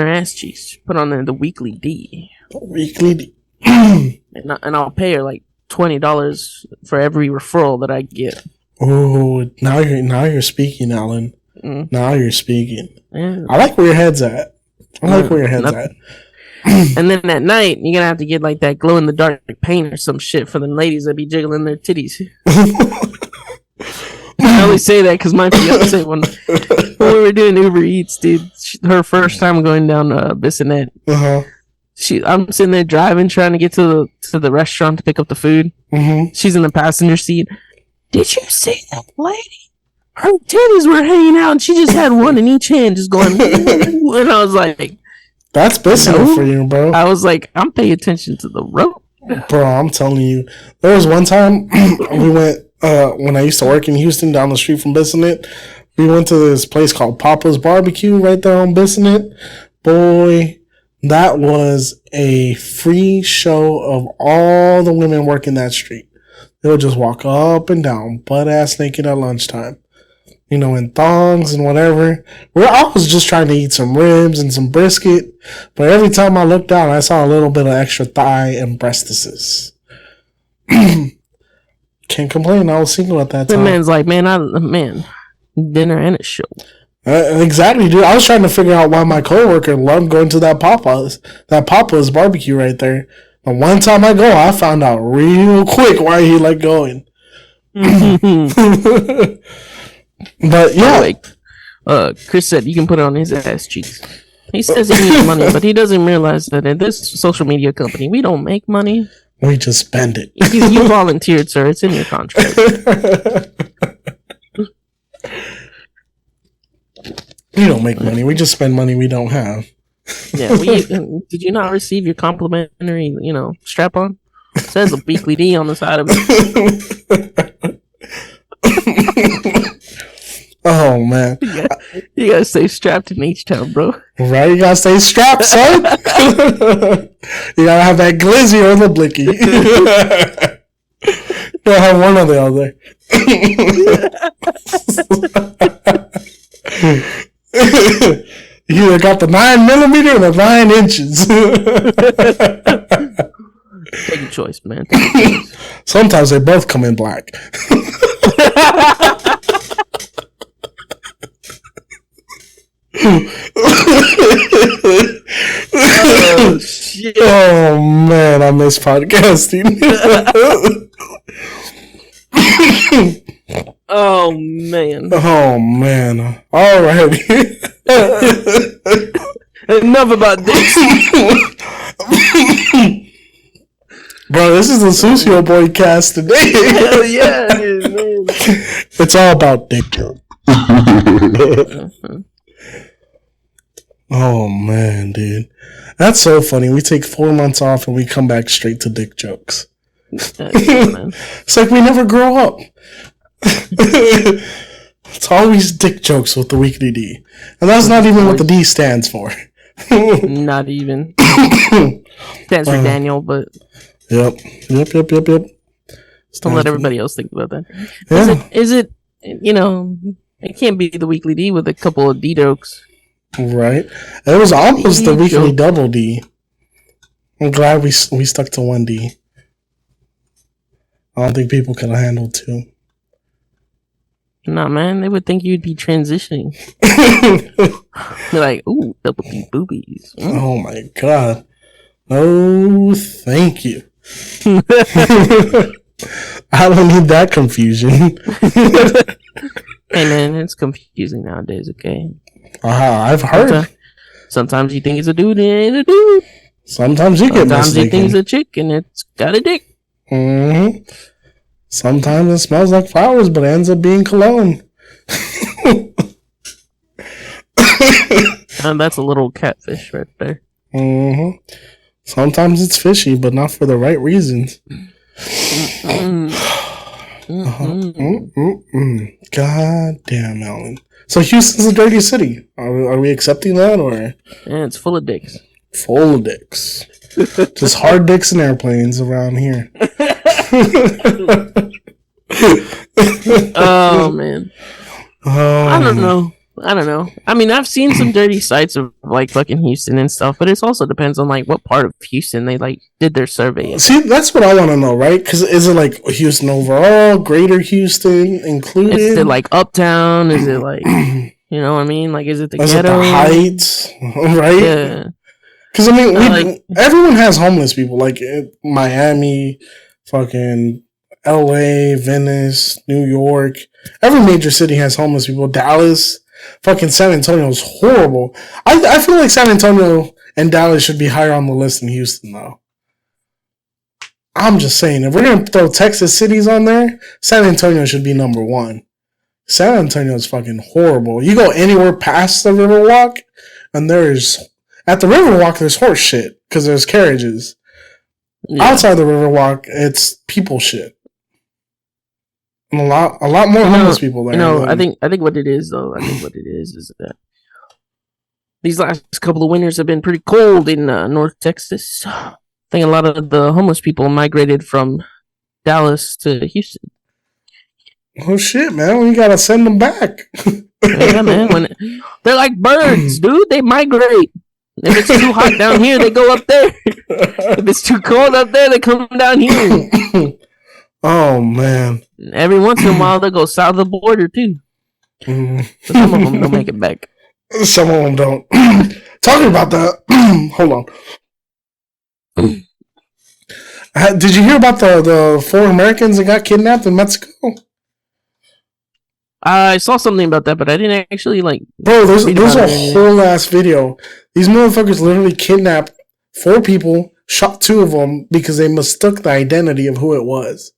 ass cheeks. Put on the weekly D. Weekly D. and I'll pay her like $20 for every referral that I get. Oh, now you're speaking, Alan. Now you're speaking. Yeah. I like where your head's at. At. And then at night, you're gonna have to get like that glow in the dark paint or some shit for the ladies that be jiggling their titties. I only say that because my fiance, when we were doing Uber Eats, dude, her first time going down Bissonnette, I'm sitting there driving, trying to get to the restaurant to pick up the food. She's in the passenger seat. Did you see that lady? Her titties were hanging out, and she just had one in each hand, just going. And I was like, "That's Bissonnette for you, bro." I was like, "I'm paying attention to the road, bro." I'm telling you, there was one time we went. When I used to work in Houston down the street from Bissonnette, we went to this place called Papa's Barbecue right there on Bissonnette. Boy, that was a free show of all the women working that street. They would just walk up and down, butt-ass naked at lunchtime. You know, in thongs and whatever. I was just trying to eat some ribs and some brisket, but every time I looked down, I saw a little bit of extra thigh and breastises. Can't complain. I was single at that time. The man's like, man, dinner and a show. Exactly, dude. I was trying to figure out why my coworker loved going to that Papa's barbecue right there. And one time I go, I found out real quick why he liked going. But yeah, Chris said you can put it on his ass cheeks. He says he needs money, but he doesn't realize that in this social media company, we don't make money. We just spend it. You volunteered, sir. It's in your contract. We don't make money. We just spend money we don't have. Yeah. Did you not receive your complimentary, strap on? It says a weekly D on the side of it. Oh man, you gotta stay strapped in H-Town, bro. Right, you gotta stay strapped, son. You gotta have that glizzy or the blicky. You gotta have one or the other. You either got the 9mm or the 9 inches. Take your choice, man. Sometimes they both come in black. Oh shit! Oh man, I miss podcasting. Oh man! Alrighty. Enough about this. Bro, this is the Sucio Boy cast today. Hell yeah, dude, man. It's all about dick talk. Oh man, dude. That's so funny. We take 4 months off and we come back straight to dick jokes. It's like we never grow up. It's always dick jokes with the weekly D. And that's not even what the D stands for. Not even. Stands for Daniel, but... Yep. Just don't let everybody else think about that. Yeah. Is it, it can't be the weekly D with a couple of D jokes. Right. It was almost the weekly double D. I'm glad we stuck to 1 D. I don't think people can handle 2. Nah, man, they would think you'd be transitioning. They're like, ooh, double D boobies. Oh my god. Oh, thank you. I don't need that confusion. Hey man, it's confusing nowadays, okay? I've heard. Sometimes you think it's a dude and it ain't a dude. Sometimes you get mistaken. Sometimes you think it's a chick and it's got a dick. Mm-hmm. Sometimes it smells like flowers, but ends up being cologne. And that's a little catfish right there. Mm-hmm. Sometimes it's fishy, but not for the right reasons. God damn, Alan. So Houston's a dirty city. Are we accepting that, or? And it's full of dicks. Full of dicks. Just hard dicks and airplanes around here. Oh man. I don't know. I mean, I've seen some dirty sites of like fucking Houston and stuff, but it also depends on like what part of Houston they like did their survey. See, that's what I want to know, right? Because is it like Houston overall, Greater Houston included? Is it like uptown? Is it like, you know what I mean? Like, is it the ghetto? It the Heights, right? Yeah. Because I mean, everyone has homeless people, like Miami, fucking LA, Venice, New York. Every major city has homeless people. Dallas. Fucking San Antonio is horrible. I feel like San Antonio and Dallas should be higher on the list than Houston, though. I'm just saying, if we're going to throw Texas cities on there, San Antonio should be number one. San Antonio is fucking horrible. You go anywhere past the Riverwalk, and at the Riverwalk, there's horse shit, because there's carriages. Yeah. Outside the Riverwalk, it's people shit. And a lot more homeless people there. I think what it is is that these last couple of winters have been pretty cold in North Texas. I think a lot of the homeless people migrated from Dallas to Houston. Oh shit, man! We gotta send them back. Yeah, man. They're like birds, dude. They migrate. If it's too hot down here, they go up there. If it's too cold up there, they come down here. Oh man! Every once in a while, they go south of the border too. So some of them don't make it back. Some of them don't. Talking about that, hold on. Did you hear about the 4 Americans that got kidnapped in Mexico? I saw something about that, but I didn't actually like. Bro, there's a whole ass video. These motherfuckers literally kidnapped 4 people, shot 2 of them because they mistook the identity of who it was.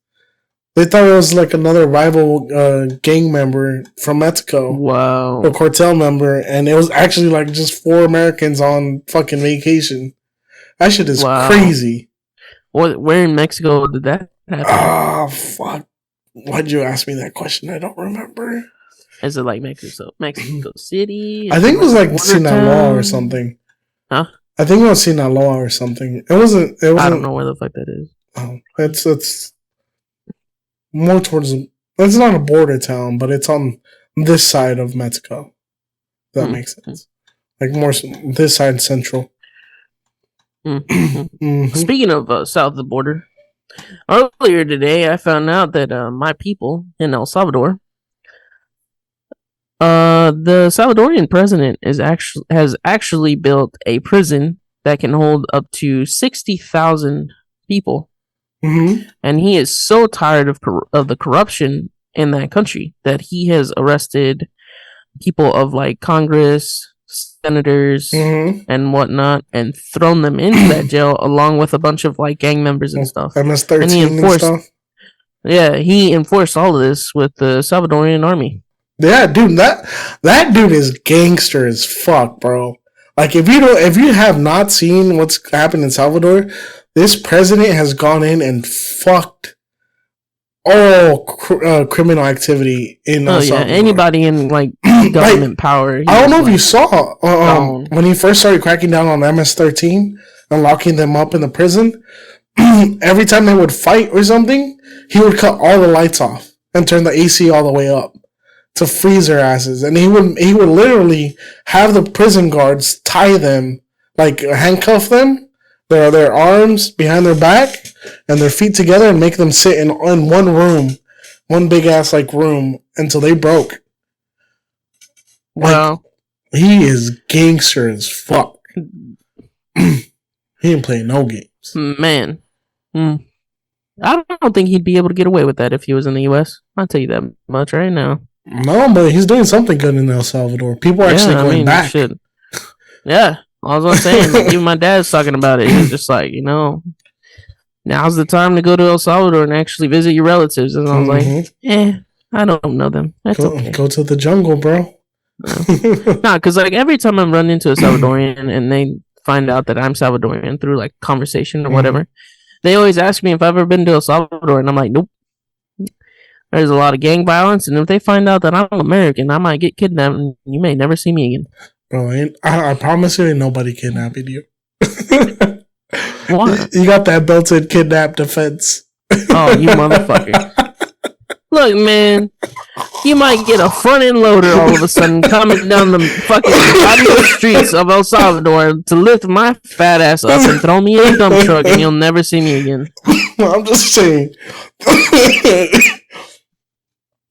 They thought it was like another rival gang member from Mexico. Wow. A cartel member, and it was actually like just 4 Americans on fucking vacation. That shit is crazy. Where in Mexico did that happen? Ah, fuck. Why'd you ask me that question? I don't remember. Is it like Mexico City? I think it was like Sinaloa or something. Huh? I think it was Sinaloa or something. It wasn't. I don't know where the fuck that is. Oh, it's more towards. It's not a border town, but it's on this side of Mexico. That makes sense. Like more this side central. Speaking of south of the border, earlier today I found out that my people in El Salvador, the Salvadorian president has actually built a prison that can hold up to 60,000 people. And he is so tired of the corruption in that country that he has arrested people of like Congress, senators, and whatnot, and thrown them into that jail along with a bunch of like gang members and stuff. MS-13 and he enforced, and stuff. Yeah, he enforced all of this with the Salvadorian army. Yeah, dude, that dude is gangster as fuck, bro. Like if you have not seen what's happened in Salvador, this president has gone in and fucked all criminal activity in El Salvador. Anybody in like government power. I don't know if you saw when he first started cracking down on MS-13 and locking them up in the prison. Every time they would fight or something, he would cut all the lights off and turn the AC all the way up to freeze their asses. And he would literally have the prison guards tie them, like handcuff them, their arms behind their back and their feet together, and make them sit in one room, one big ass like room until they broke. Wow. Like, he is gangster as fuck. He didn't play no games. Man. I don't think he'd be able to get away with that if he was in the US. I'll tell you that much right now. No, but he's doing something good in El Salvador. People are actually going back. Shit. Yeah. All I was saying, like, even my dad's talking about it. He's just like, now's the time to go to El Salvador and actually visit your relatives. And I was like, I don't know them. That's okay. Go to the jungle, bro. Nah, because like every time I run into a Salvadorian and they find out that I'm Salvadorian through like conversation or whatever, they always ask me if I've ever been to El Salvador, and I'm like, nope. There's a lot of gang violence, and if they find out that I'm American, I might get kidnapped, and you may never see me again. Bro, I promise you, ain't nobody kidnapping you. What? You got that built-in kidnap defense. Oh, you motherfucker. Look, man, you might get a front-end loader all of a sudden coming down the fucking patio streets of El Salvador to lift my fat ass up and throw me in a dump truck, and you'll never see me again. I'm just saying.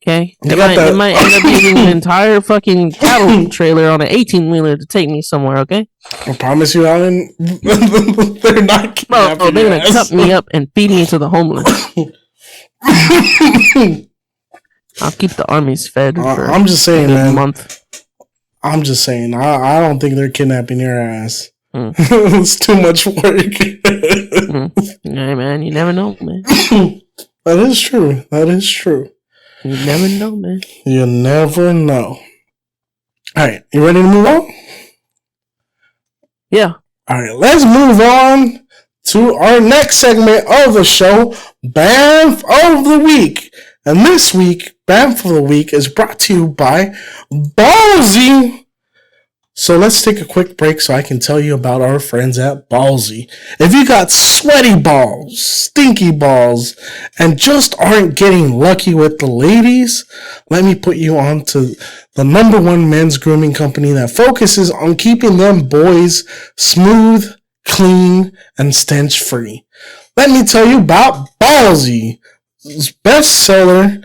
Okay? It might end up using an entire fucking cattle trailer on an 18-wheeler to take me somewhere, okay? I promise you, Alan, they're not kidnapping Bro, they're going to cut me up and feed me to the homeless. I'll keep the armies fed for I'm just saying, man. A month. I'm just saying. I don't think they're kidnapping your ass. It's too much work. Hey, man, you never know, man. That is true. That is true. You never know, man. You never know. All right, you ready to move on? Yeah. All right, let's move on to our next segment of the show, Bamf of the Week. And this week, Bamf of the Week is brought to you by Ballsy. So let's take a quick break so I can tell you about our friends at Ballsy. If you got sweaty balls, stinky balls, and just aren't getting lucky with the ladies, let me put you on to the #1 men's grooming company that focuses on keeping them boys smooth, clean, and stench free. Let me tell you about Ballsy's bestseller,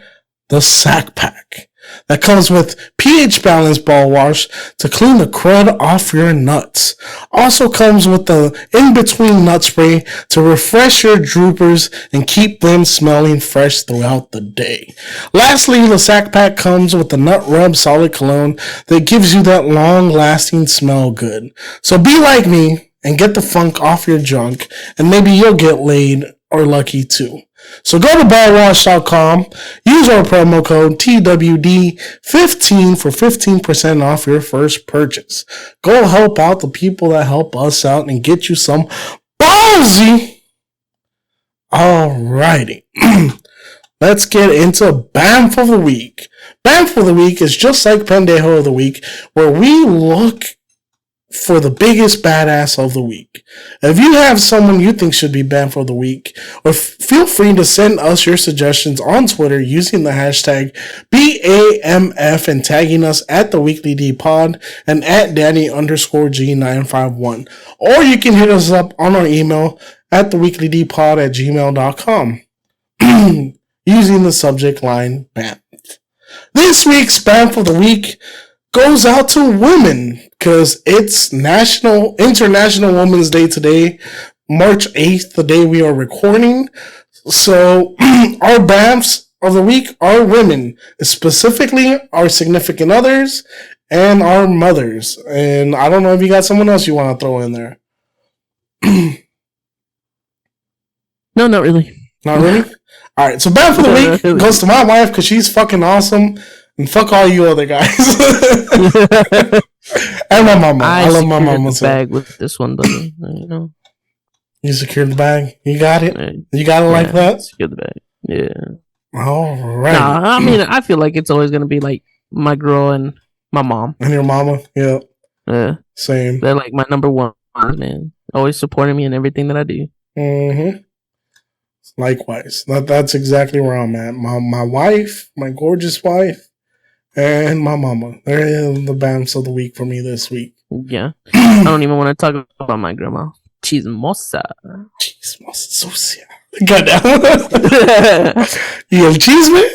the Sack Pack. That comes with pH balanced ball wash to clean the crud off your nuts. Also comes with the in-between nut spray to refresh your droopers and keep them smelling fresh throughout the day. Lastly, the Sack Pack comes with the Nut Rub Solid Cologne that gives you that long-lasting smell good. So be like me and get the funk off your junk, and maybe you'll get laid or lucky too. So go to ballwash.com, use our promo code TWD15 for 15% off your first purchase. Go help out the people that help us out and get you some Ballsy. Alrighty. Let's get into Bamf of the Week. Bamf of the Week is just like Pendejo of the Week, where we look for the biggest badass of the week. If you have someone you think should be banned for the week, or feel free to send us your suggestions on Twitter using the hashtag BAMF and tagging us at the Weekly D Pod and at Danny_G951. Or you can hit us up on our email at theweeklydpod@gmail.com using the subject line BAMF. This week's BAMF of the Week goes out to women because it's International Women's Day today, March 8th, the day we are recording. So our BAMFs of the week are women, specifically our significant others and our mothers. And I don't know if you got someone else you want to throw in there. No, not really. Not really? All right, so BAMF of the week goes to my wife because she's fucking awesome. And fuck all you other guys. And my mama. I love my mama too. Bag with this one, buddy. You know. You secured the bag. You got it. You got it like that. Secure the bag. Yeah. All right. Nah, I mean, I feel like it's always gonna be like my girl and my mom. And your mama. Yeah. Yeah. Same. They're like my #1, man. Always supporting me in everything that I do. Mm-hmm. Likewise. That's exactly where I'm at. My wife, my gorgeous wife, and my mama. They're the BAMFs of the week for me this week. Yeah. I don't even want to talk about my grandma. Chismosa. Chismosa. Sucio. Goddamn. You have cheese, man?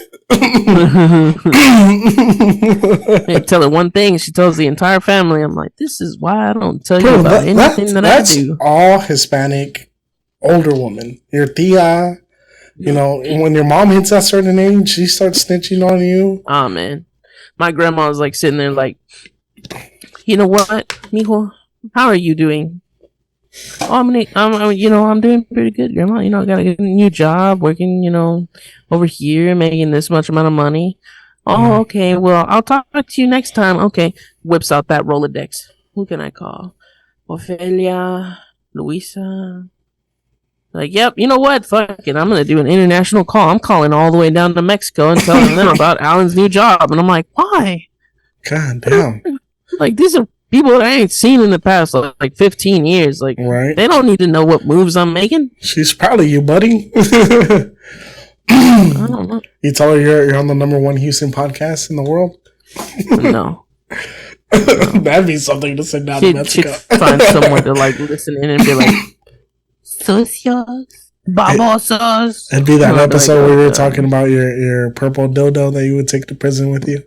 I tell her one thing, she tells the entire family. I'm like, this is why I don't tell you about anything that I do. That's all Hispanic older woman. Your tia, you know, when your mom hits that certain age, she starts snitching on you. Oh, man. My grandma was like sitting there like, you know what, mijo? How are you doing? I'm doing pretty good, Grandma. I got a new job, working, over here, making this much amount of money. Oh, okay. Well, I'll talk to you next time. Okay. Whips out that Rolodex. Who can I call? Ophelia, Luisa. Like, yep. You know what? Fuck it. I'm gonna do an international call. I'm calling all the way down to Mexico and telling them about Alan's new job. And I'm like, why? God damn. Like, these are people that I ain't seen in the past like 15 years. Like, right. They don't need to know what moves I'm making. She's proud of you, buddy. I don't know. You tell her you're on the #1 Houston podcast in the world? No. That'd be something to send down to Mexico. She'd find someone to like listen in and be like, Sucios, babosos. It'd be that episode where we were talking about your purple dildo that you would take to prison with you.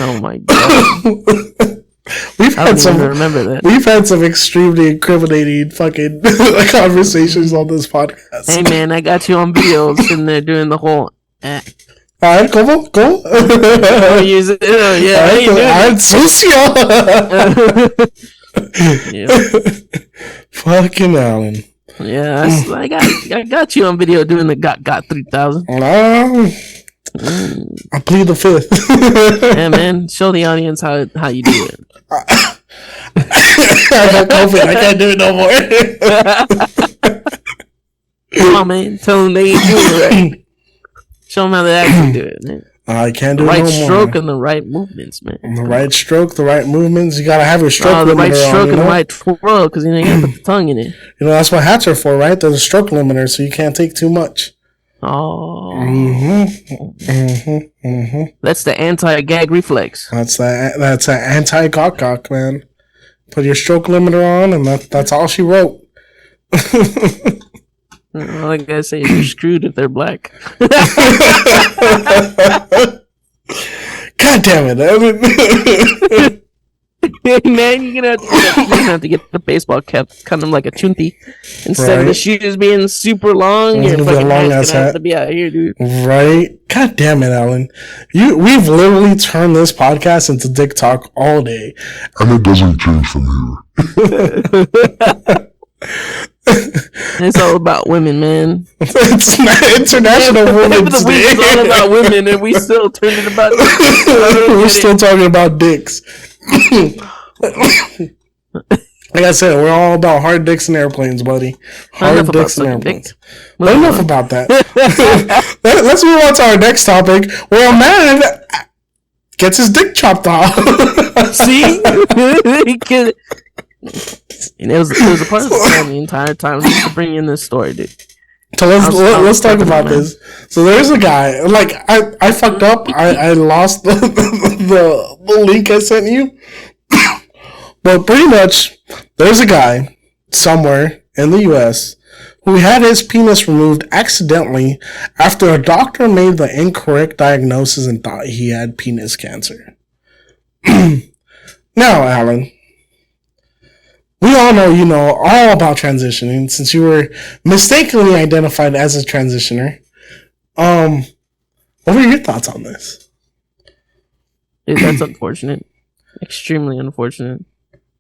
Oh my god. Remember that. We've had some extremely incriminating fucking conversations on this podcast. Hey man, I got you on video sitting there doing the whole. Alright, go. Use it. I'm Sucio. Fucking Alan. Yeah, I got you on video doing the got 3000. I plead the fifth. Yeah, man. Show the audience how you do it. I got COVID. I can't do it no more. Come on, man. Tell them they ain't doing it right. Show them how they actually do it, man. I can't do the it no right more. Stroke and the right movements, man. The right stroke, the right movements. You gotta have your stroke limiter the right stroke on, and the right twirl, because you gotta put the tongue in it. That's what hats are for, right? There's a stroke limiter, so you can't take too much. Oh. That's the anti-gag reflex. That's an anti-cock, man. Put your stroke limiter on, and that's all she wrote. All I gotta say is you're screwed if they're black. God damn it! Man, you're gonna have to get the baseball cap kind of like a chunti instead of the shoes being super long. Your fucking hat's gonna have to be out here, dude. Right? God damn it, Alan! We've literally turned this podcast into dick talk all day, and it doesn't change from here. It's all about women, man. It's International Women's Day. It's all about women, and we still turned it about dicks. We're still talking about dicks. Like I said, we're all about hard dicks and airplanes, buddy. Hard dicks and airplanes. But enough about that. Let's move on to our next topic, where a man gets his dick chopped off. See? And it was a part of the plan the entire time to bring in this story, dude. So let's talk about this. So there's a guy. Like I fucked up. I lost the link I sent you. But pretty much, there's a guy somewhere in the U.S. who had his penis removed accidentally after a doctor made the incorrect diagnosis and thought he had penis cancer. Now, Alan, we all know you know all about transitioning since you were mistakenly identified as a transitioner. What are your thoughts on this? That's unfortunate. Extremely unfortunate.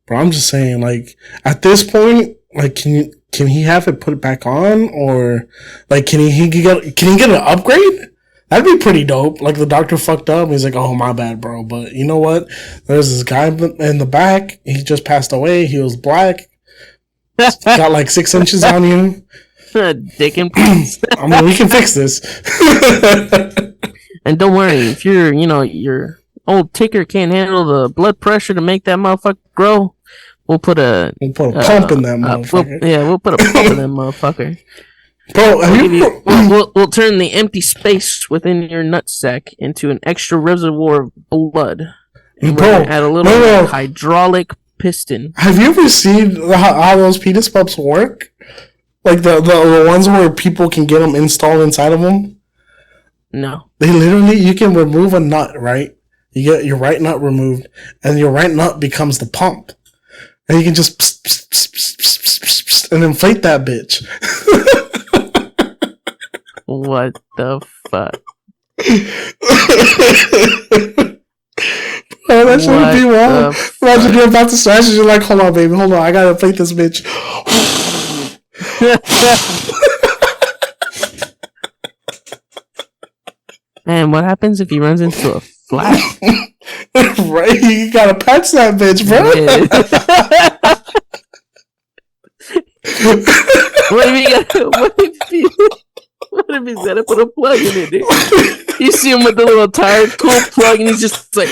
Bro, I'm just saying, like, at this point, like, can he have it put back on, or like, can he get an upgrade? That'd be pretty dope. Like, the doctor fucked up. He's like, "Oh, my bad, bro." But you know what? There's this guy in the back. He just passed away. He was black. Got like 6 inches on you. Dick implants. I mean, we can fix this. And don't worry, if your old ticker can't handle the blood pressure to make that motherfucker grow, we'll put a pump in that motherfucker. We'll put a pump in that motherfucker. Bro, we'll turn the empty space within your nutsack into an extra reservoir of blood. And bro, add a little hydraulic piston. Have you ever seen how those penis pumps work? Like the ones where people can get them installed inside of them? No. They literally, you can remove a nut, right? You get your right nut removed, and your right nut becomes the pump. And you can just and inflate that bitch. What the fuck? Bro, that shit would be wild. Imagine you're about to smash it, you're like, hold on, baby, hold on, I gotta plate this bitch. Man, what happens if he runs into a flat? Right, you gotta patch that bitch, bro. What if he's gotta put a plug in it, dude? You see him with the little tire cool plug and he's just like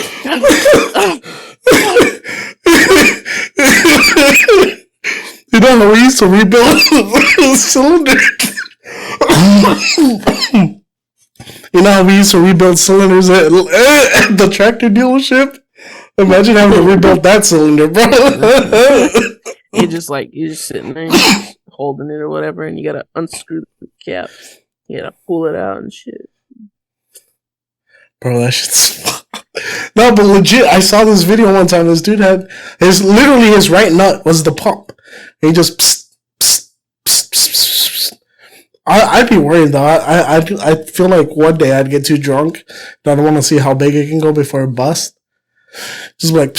You know how we used to rebuild cylinders? You know how we used to rebuild cylinders at the tractor dealership? Imagine having to rebuild that cylinder, bro. you're just sitting there holding it or whatever, and you gotta unscrew the cap. You gotta pull it out and shit. Bro, that shit's... No, but legit, I saw this video one time. This dude had his right nut was the pump. And he just... I'd be worried though. I feel like one day I'd get too drunk that I don't want to see how big it can go before it busts. Just like,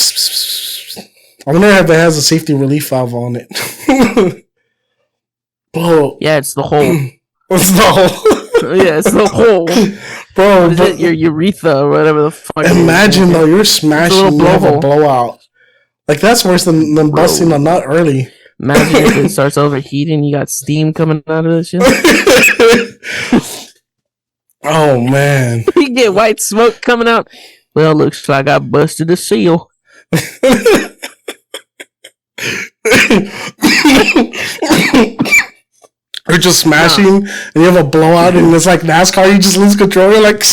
I wonder if it has a safety relief valve on it. Bro, yeah, it's the hole. It's the hole. Yeah, it's the hole, bro. Your urethra or whatever the fuck. Imagine though, you're smashing, you have a blowout. Like that's worse than busting a nut early. Imagine if it starts overheating, you got steam coming out of this shit. Oh man, you get white smoke coming out. Well, looks like I busted a seal. You're just smashing, and you have a blowout, and it's like NASCAR. You just lose control. You're like,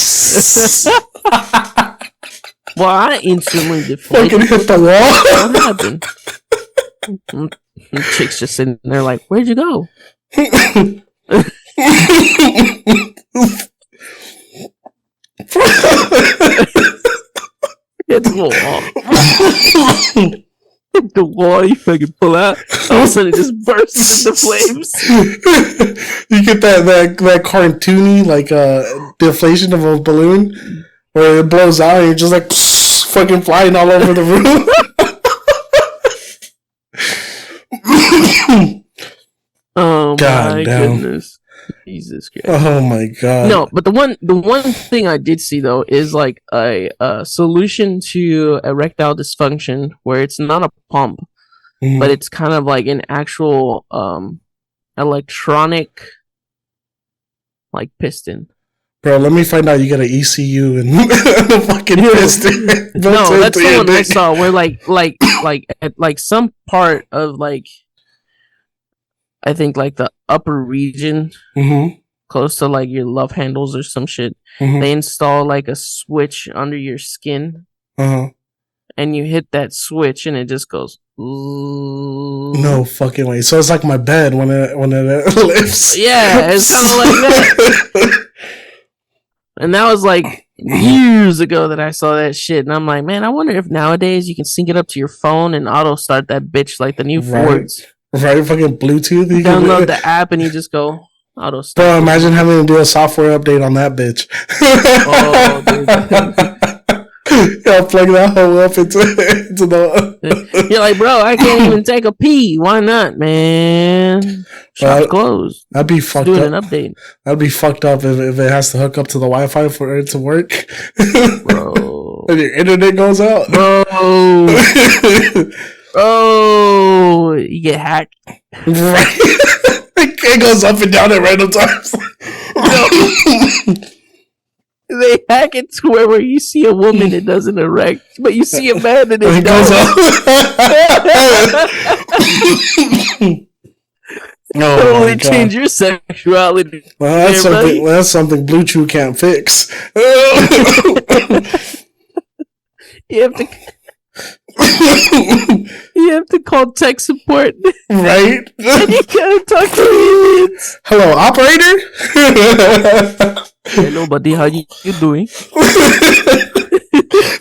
well, I instantly deflated. Fucking hit the wall. What happened? And chicks just sitting there like, where'd you go? Hit the wall. Hit the wall, you fucking pull out. All of a sudden it just bursts into flames. You get that cartoony like deflation of a balloon where it blows out and you're just like fucking flying all over the room. Oh God my damn. goodness. Jesus Christ. Oh my God. No, but the one thing I did see though is like a solution to erectile dysfunction where it's not a pump, but it's kind of like an actual electronic like piston. Bro, let me find out you got an ECU and a fucking piston. No, that's the one I saw where like at some part of like I think like the upper region, close to like your love handles or some shit. They install like a switch under your skin, and you hit that switch, and it just goes. Ooh. No fucking way! So it's like my bed when it lifts. Yeah, it's kind of like that. And that was like years ago that I saw that shit, and I'm like, man, I wonder if nowadays you can sync it up to your phone and auto start that bitch like the new Fords. Right, fucking Bluetooth. You download the app and you just go auto start. Bro, imagine having to do a software update on that bitch. Oh, dude. Yeah, plug that hoe up into the. You're like, bro, I can't even take a pee. Why not, man? Shop closed. That'd be fucked up. Doing an update. That'd be fucked up if it has to hook up to the Wi-Fi for it to work. Bro. And your internet goes out. Bro. Oh, you get hacked. Right. It goes up and down at random times. They hack it to where you see a woman it doesn't erect, but you see a man and it goes up. Totally change your sexuality. Well, that's something Blue Chew can't fix. You have to call tech support. Right? And you gotta talk to aliens. Hello, operator? Hello, buddy. How you doing?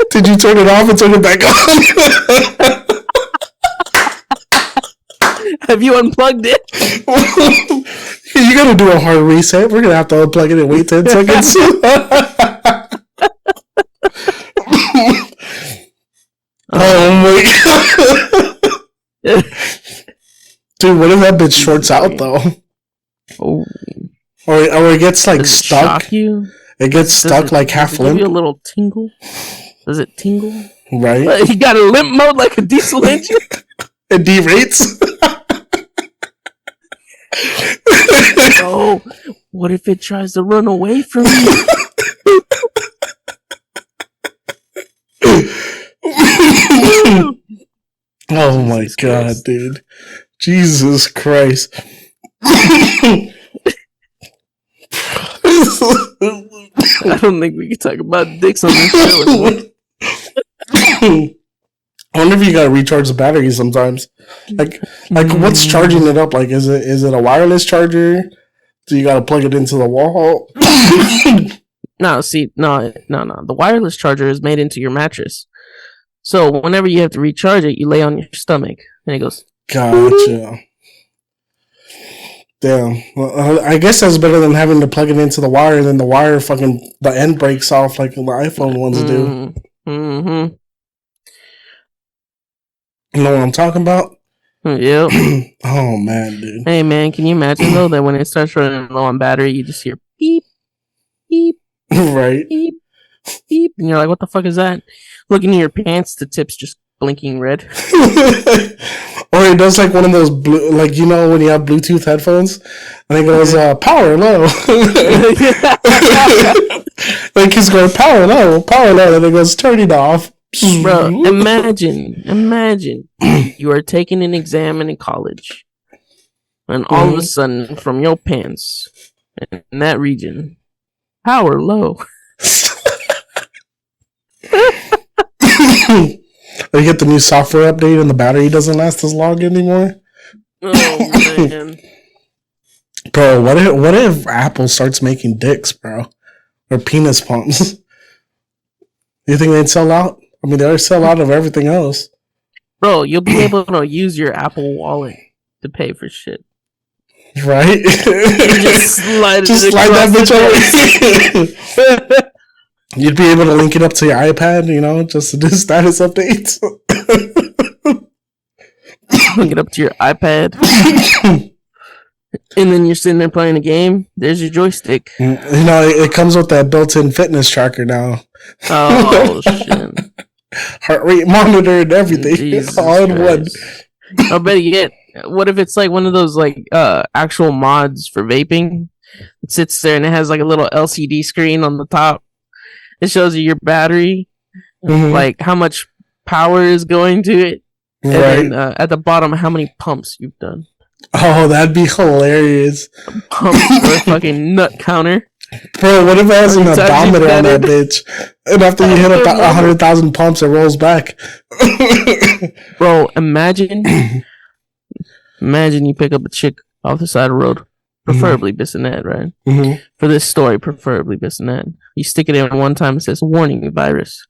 Did you turn it off and turn it back on? Have you unplugged it? You gotta do a hard reset. We're gonna have to unplug it and wait 10 seconds. Dude, what if that bitch shorts out though? Oh. Or it gets like Does it stuck. shock you? It gets stuck like half does it limp. give you a little tingle? Does it tingle? Right. He got a limp mode like a diesel engine. It derates. Oh, what if it tries to run away from you? Oh my god, dude. Jesus Christ. I don't think we can talk about dicks on this show anymore. I wonder if you gotta recharge the battery sometimes. Like what's charging it up? Like, is it a wireless charger? Do you gotta plug it into the wall? No. The wireless charger is made into your mattress. So whenever you have to recharge it, you lay on your stomach, and it goes. Gotcha. Damn. Well, I guess that's better than having to plug it into the wire, and then the wire the end breaks off like the iPhone ones do. Mm-hmm. You know what I'm talking about? Yep. Oh man, dude. Hey man, can you imagine though that when it starts running low on battery, you just hear beep, beep, Right. beep, beep, and you're like, "What the fuck is that?" Looking in your pants, the tip's just blinking red. Or it does like one of those blue, like, you know, when you have Bluetooth headphones, and it goes power low. Like he's going power low, and it goes turn it off. Bro, imagine you are taking an exam in college, and all of a sudden, from your pants in that region, power low. Or you get the new software update and the battery doesn't last as long anymore. Oh man, bro, what if Apple starts making dicks, bro, or penis pumps? You think they'd sell out? I mean, they already sell out of everything else. Bro, you'll be able to use your Apple Wallet to pay for shit. Right? Just slide that bitch over. You'd be able to link it up to your iPad, you know, just to do status updates. Link it up to your iPad. And then you're sitting there playing a game. There's your joystick. You know, it comes with that built-in fitness tracker now. Oh, shit. Heart rate monitor and everything. Jesus all in one. I bet you get. What if it's like one of those like actual mods for vaping? It sits there and it has like a little LCD screen on the top. It shows you your battery, like how much power is going to it, and then at the bottom how many pumps you've done. Oh, that'd be hilarious. Pumps for a fucking nut counter. Bro, what if it has an odometer on that bitch? And after you hit 100,000 pumps, it rolls back. Bro, imagine you pick up a chick off the side of the road. Preferably Bissonette, right? Mm-hmm. For this story, preferably Bissonette. You stick it in one time, it says, "Warning, virus."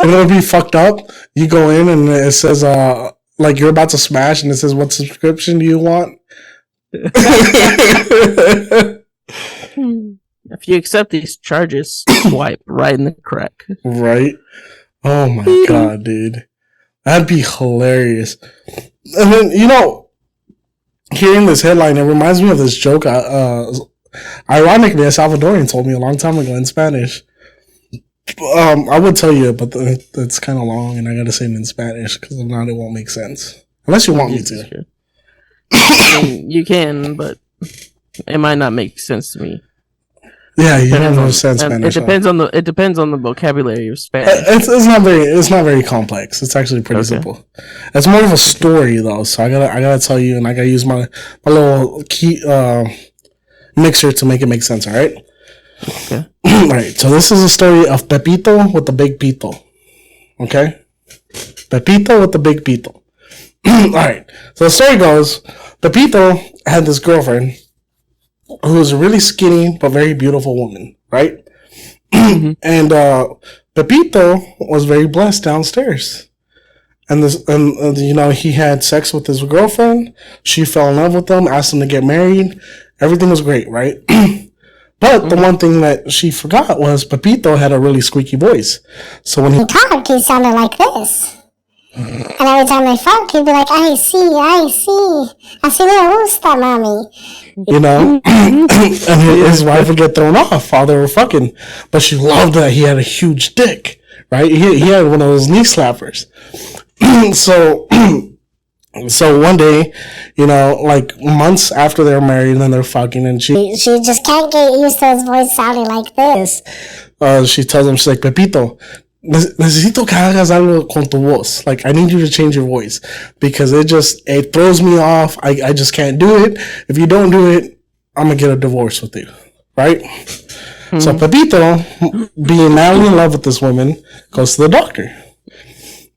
It'll be fucked up. You go in and it says, like you're about to smash, and it says, "What subscription do you want?" If you accept these charges, swipe right in the crack. Right? Oh my god, dude. That'd be hilarious. And then, you know, hearing this headline, it reminds me of this joke. Ironically, a Salvadorian told me a long time ago in Spanish. I would tell you, but it's kind of long, and I gotta say it in Spanish because if not, it won't make sense. Unless you want me to. I mean, you can, but it might not make sense to me. Yeah, you don't understand Spanish. It depends on the vocabulary of Spanish. It's not very complex. It's actually pretty simple. It's more of a story though, so I gotta tell you, and I gotta use my little key mixer to make it make sense. All right. Okay. All right. So this is a story of Pepito with the big pito. Okay. Pepito with the big pito. All right. So the story goes, Pepito had this girlfriend who was a really skinny but very beautiful woman, right? And Pepito was very blessed downstairs. And you know, he had sex with his girlfriend. She fell in love with him, asked him to get married. Everything was great, right? But the one thing that she forgot was Pepito had a really squeaky voice. So when he talked, he sounded like this. And every time they fuck, he'd be like, ay, sí, así me gusta, mami. You know? And his wife would get thrown off while they were fucking. But she loved that he had a huge dick, right? He had one of those knee slappers. So one day, you know, like months after they're married and then they're fucking, and she just can't get used to his voice sounding like this. She tells him, she's like, Pepito, necesito que hagas algo con tu voz. Like, I need you to change your voice because it throws me off. I just can't do it. If you don't do it, I'm gonna get a divorce with you, right? Mm-hmm. So Pepito, being madly in love with this woman, goes to the doctor.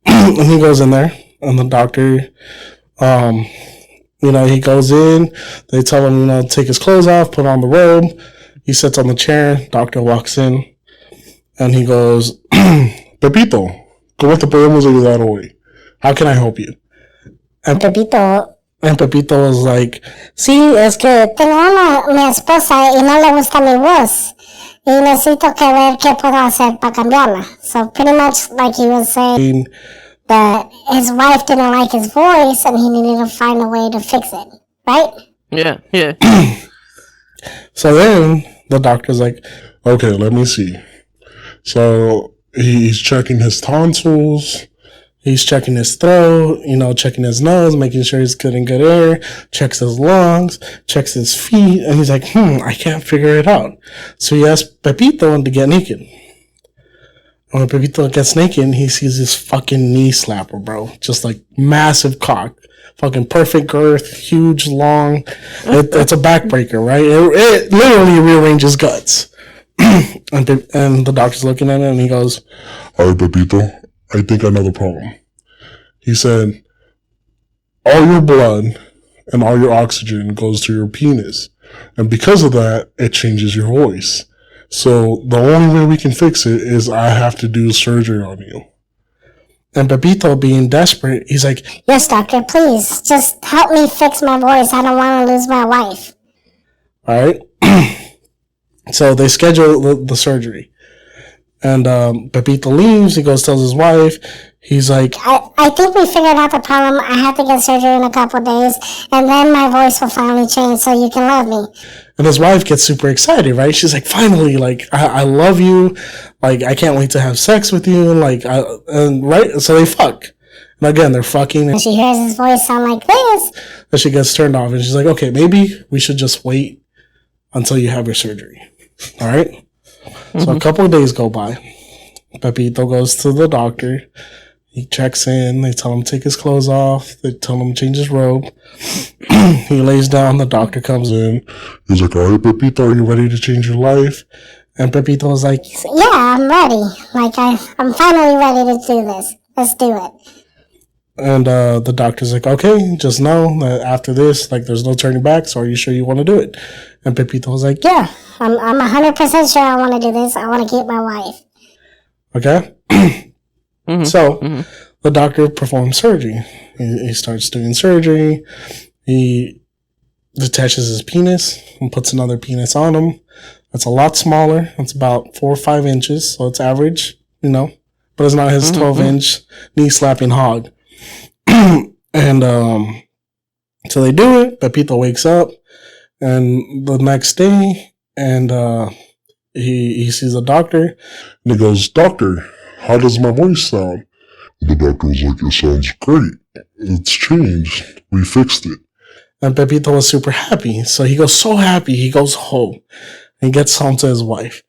And he goes in there, and the doctor, you know, he goes in, they tell him, you know, take his clothes off, put on the robe. He sits on the chair, doctor walks in, and he goes, Pepito, ¿cómo te podemos ayudar hoy? How can I help you? And Pepito was like, sí, es que tengo mi esposa y no le gusta mi voz. Y necesito que ver qué puedo hacer para cambiarla. So pretty much like he was saying that his wife didn't like his voice and he needed to find a way to fix it. Right? Yeah. So then the doctor's like, okay, let me see. So he's checking his tonsils, he's checking his throat, you know, checking his nose, making sure he's getting good air, checks his lungs, checks his feet, and he's like, I can't figure it out. So he asks Pepito to get naked. And when Pepito gets naked, he sees this fucking knee slapper, bro. Just like massive cock. Fucking perfect girth, huge, long. It's a backbreaker, right? It literally rearranges guts. And the doctor's looking at it and he goes, all right, Pepito, I think I know the problem. He said, all your blood and all your oxygen goes to your penis. And because of that, it changes your voice. So the only way we can fix it is I have to do surgery on you. And Pepito, being desperate, he's like, yes, doctor, please, just help me fix my voice. I don't want to lose my wife. All right. So they schedule the surgery. And Pepito leaves. He goes, tells his wife. He's like, I think we figured out the problem. I have to get surgery in a couple of days. And then my voice will finally change so you can love me. And his wife gets super excited, right? She's like, finally, like, I love you. Like, I can't wait to have sex with you. Right? So they fuck. And again, they're fucking. And she hears his voice sound like this. And she gets turned off. And she's like, okay, maybe we should just wait until you have your surgery. All right? Mm-hmm. So a couple of days go by. Pepito goes to the doctor. He checks in. They tell him to take his clothes off. They tell him to change his robe. He lays down. The doctor comes in. He's like, all right, Pepito, are you ready to change your life? And Pepito was like, yeah, I'm ready. Like, I'm finally ready to do this. Let's do it. And the doctor's like, okay, just know that after this, like, there's no turning back. So are you sure you want to do it? And Pepito was like, yeah, I'm 100% sure I want to do this. I want to keep my wife. Okay. So the doctor performs surgery. He starts doing surgery. He detaches his penis and puts another penis on him. It's a lot smaller. It's about 4 or 5 inches. So it's average, you know, but it's not his 12-inch knee slapping hog. And so they do it. Pepito wakes up and the next day and he sees a doctor and he goes, doctor, how does my voice sound? And the doctor was like, it sounds great. It's changed. We fixed it. And Pepito was super happy. So he goes so happy. He goes home. And he gets home to his wife.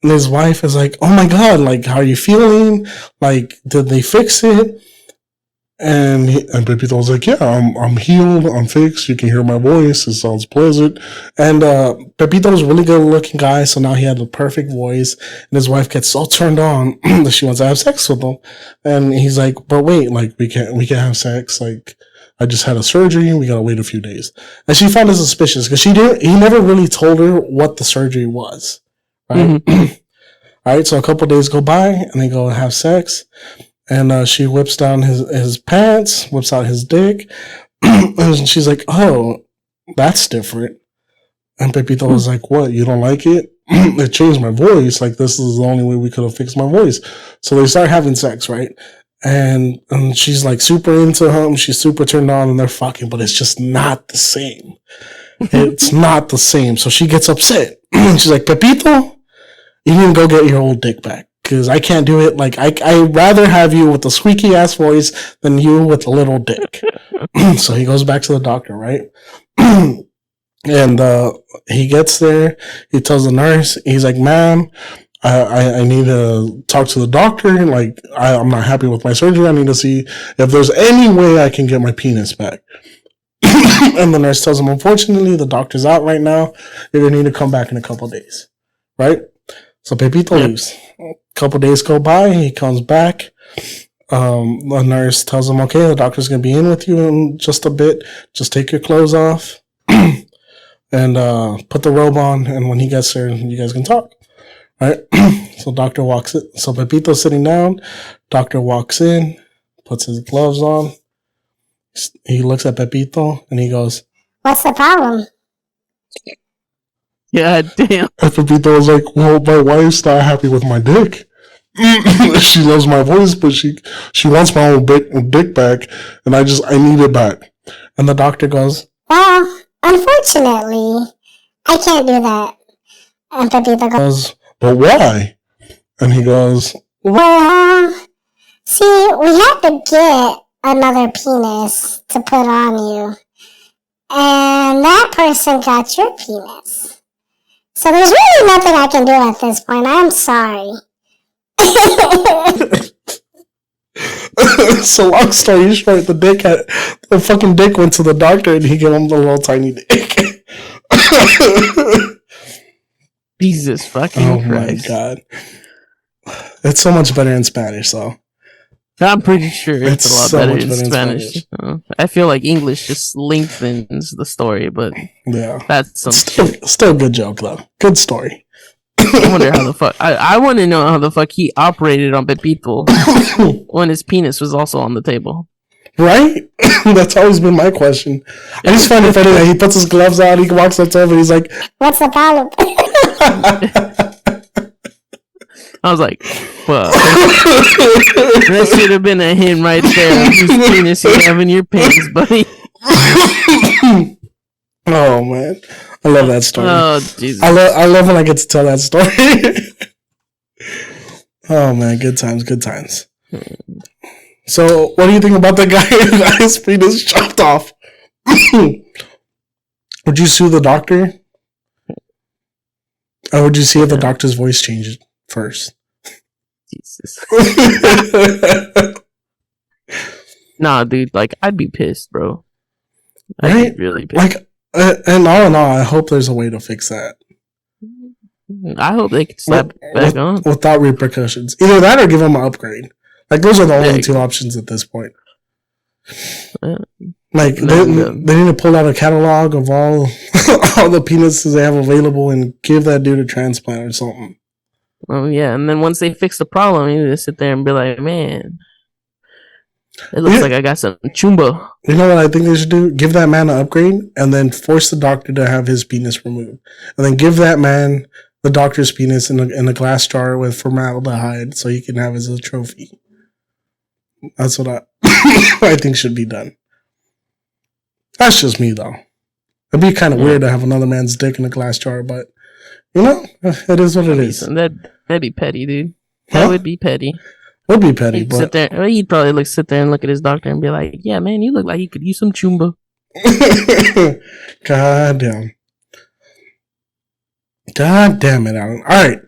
And his wife is like, oh my God, like, how are you feeling? Like, did they fix it? And Pepito was like, yeah, I'm healed. I'm fixed. You can hear my voice. It sounds pleasant. And Pepito was a really good looking guy. So now he had the perfect voice. And his wife gets so turned on that she wants to have sex with him. And he's like, but wait, like, we can't have sex. Like, I just had a surgery. We gotta wait a few days. And she found it suspicious because he never really told her what the surgery was. Right? All right. So a couple of days go by and they go and have sex. And she whips down his pants, whips out his dick. And she's like, oh, that's different. And Pepito was like, what? You don't like it? It changed my voice. Like, this is the only way we could have fixed my voice. So they start having sex, right? and she's like super into him. She's super turned on, and they're fucking, but it's just not the same. It's not the same. So she gets upset. She's like, Pepito, you need to go get your old dick back. Because I can't do it. Like, I'd rather have you with the squeaky ass voice than you with a little dick. So he goes back to the doctor, right? And he gets there. He tells the nurse, he's like, ma'am, I need to talk to the doctor. Like, I'm not happy with my surgery. I need to see if there's any way I can get my penis back. And the nurse tells him, unfortunately, the doctor's out right now. You're going to need to come back in a couple of days. Right? So Pepito leaves. A couple days go by. He comes back. The nurse tells him, okay, the doctor's going to be in with you in just a bit. Just take your clothes off and put the robe on. And when he gets there, you guys can talk. Right? So doctor walks in. So Pepito's sitting down. Doctor walks in, puts his gloves on. He looks at Pepito and he goes, what's the problem? God damn. And Pepito was like, well, my wife's not happy with my dick. She loves my voice, but she wants my own dick back, and I need it back. And the doctor goes, well, unfortunately, I can't do that. And Pepito goes, but why? And he goes, well, see, we had to get another penis to put on you. And that person got your penis. So there's really nothing I can do at this point. I'm sorry. So long story short, the fucking dick went to the doctor and he gave him the little tiny dick. Jesus fucking Christ. My God. It's so much better in Spanish, though. I'm pretty sure it's a lot so better much in better in Spanish. I feel like English just lengthens the story, but Yeah. that's some Still a good joke, though. Good story. I wonder how the fuck. I want to know how the fuck he operated on Pepito when his penis was also on the table. Right? That's always been my question. I just find it funny that he puts his gloves on, he walks up to him, and he's like, what's the problem? I was like, well, that should have been a hint right there. Whose penis you have in your pants, buddy? Oh, man. I love that story. Oh, Jesus. I love when I get to tell that story. Oh, man. Good times, good times. So, what do you think about the guy who got his penis chopped off? Would you sue the doctor? Or would you see if the doctor's voice changed first? Jesus. Nah, dude, like, I'd be pissed, bro. I'd be really pissed. Like, and all in all, I hope there's a way to fix that. I hope they can slap it back on. Without repercussions. Either that or give them an upgrade. Like, those are the only two options at this point. Like, they need to pull out a catalog of all the penises they have available and give that dude a transplant or something. Oh, yeah, and then once they fix the problem, you just sit there and be like, man, it looks like I got some chumbo. You know what I think they should do? Give that man an upgrade and then force the doctor to have his penis removed. And then give that man the doctor's penis in a glass jar with formaldehyde so he can have as a trophy. That's what I think should be done. That's just me, though. It'd be kind of weird to have another man's dick in a glass jar, but, you know, it is what it is. That'd be petty, dude. Huh? That would be petty. Would be petty, He'd but... he'd probably sit there and look at his doctor and be like, yeah, man, you look like you could use some chumbo. God damn. God damn it, Alan. All right.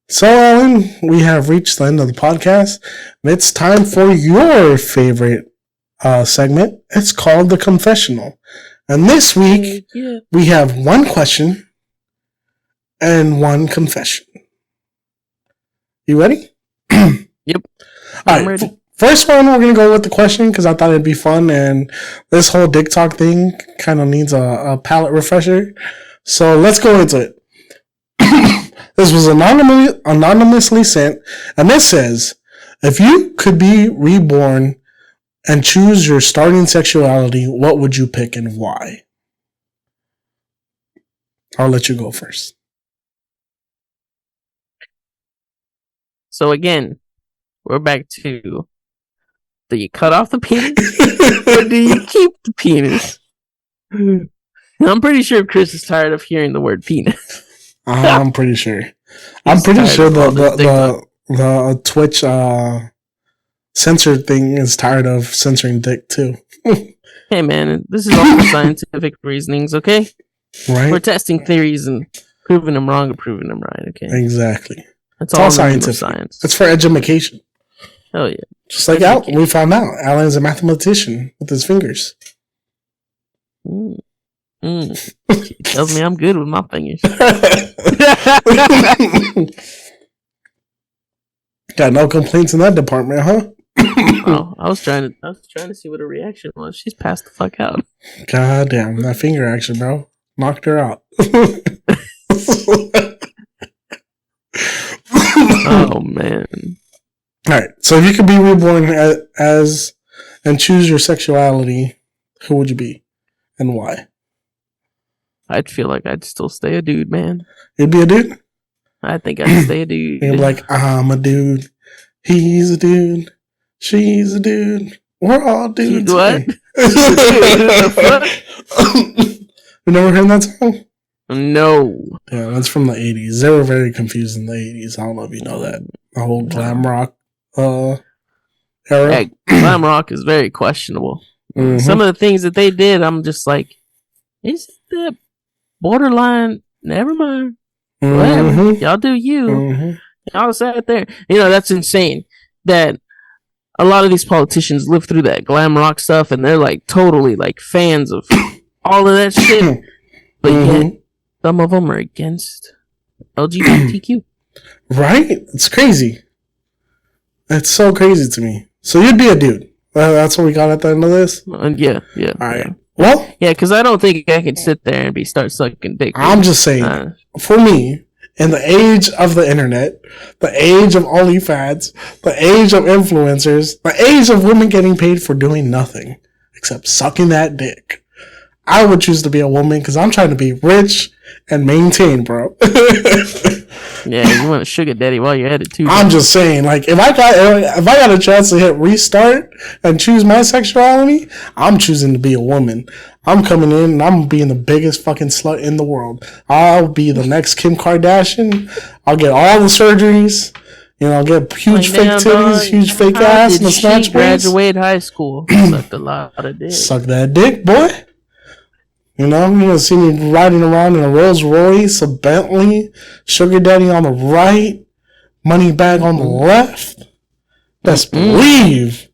So, Alan, we have reached the end of the podcast. And it's time for your favorite segment. It's called The Confessional. And this week, we have one question and one confession. You ready? Yep. All right. First one, we're going to go with the question because I thought it'd be fun. And this whole dick talk thing kind of needs a palate refresher. So let's go into it. This was anonymously sent. And this says, if you could be reborn and choose your starting sexuality, what would you pick and why? I'll let you go first. So again, we're back to Do you cut off the penis? Or do you keep the penis? I'm pretty sure Chris is tired of hearing the word penis. I'm pretty sure. He's I'm pretty sure tired of the Twitch censor thing is tired of censoring dick too. Hey man, this is all for scientific reasonings, okay? Right? We're testing theories and proving them wrong or proving them right, okay? Exactly. It's all all scientific. science. It's for education. Hell yeah. Just like Al, we found out Alan's a mathematician with his fingers. Tells me I'm good with my fingers. Got no complaints in that department, huh? Oh, I was trying to see what her reaction was. She's passed the fuck out. God damn, that finger action, bro. Knocked her out. Oh man. Alright, so if you could be reborn as and choose your sexuality, who would you be? And why? I'd feel like I'd still stay a dude, man. You'd be a dude? I think I'd stay a dude. You'd be like, I'm a dude. He's a dude. She's a dude. We're all dudes. What? You never heard that song? No. Yeah, that's from the 80s. They were very confused in the 80s. I don't know if you know that. The whole glam rock era. Hey, glam rock is very questionable. Mm-hmm. Some of the things that they did, I'm just like, is that borderline? Never mind. Whatever. Mm-hmm. Y'all do you. Mm-hmm. Y'all sat there. You know, that's insane. That a lot of these politicians live through that glam rock stuff and they're like totally like fans of all of that shit. But yet, some of them are against LGBTQ. Right? It's crazy. It's so crazy to me. So you'd be a dude. That's what we got at the end of this? Yeah. All right. Yeah. Well, Yeah, because I don't think I could sit there and start sucking dick. I'm just saying, for me, in the age of the internet, the age of OnlyFans, the age of influencers, the age of women getting paid for doing nothing except sucking that dick, I would choose to be a woman because I'm trying to be rich and maintain, bro. Yeah, you want a sugar daddy while you're at it too. I'm just saying, like, if I got a chance to hit restart and choose my sexuality, I'm choosing to be a woman. I'm coming in and I'm being the biggest fucking slut in the world. I'll be the next Kim Kardashian. I'll get all the surgeries. You know, I'll get huge fake titties, huge fake ass, and a snatch waist. Graduate high school. Sucked a lot of dick. Suck that dick, boy. You know, you're gonna see me riding around in a Rolls Royce, a Bentley, sugar daddy on the right, money bag on the left. Best believe,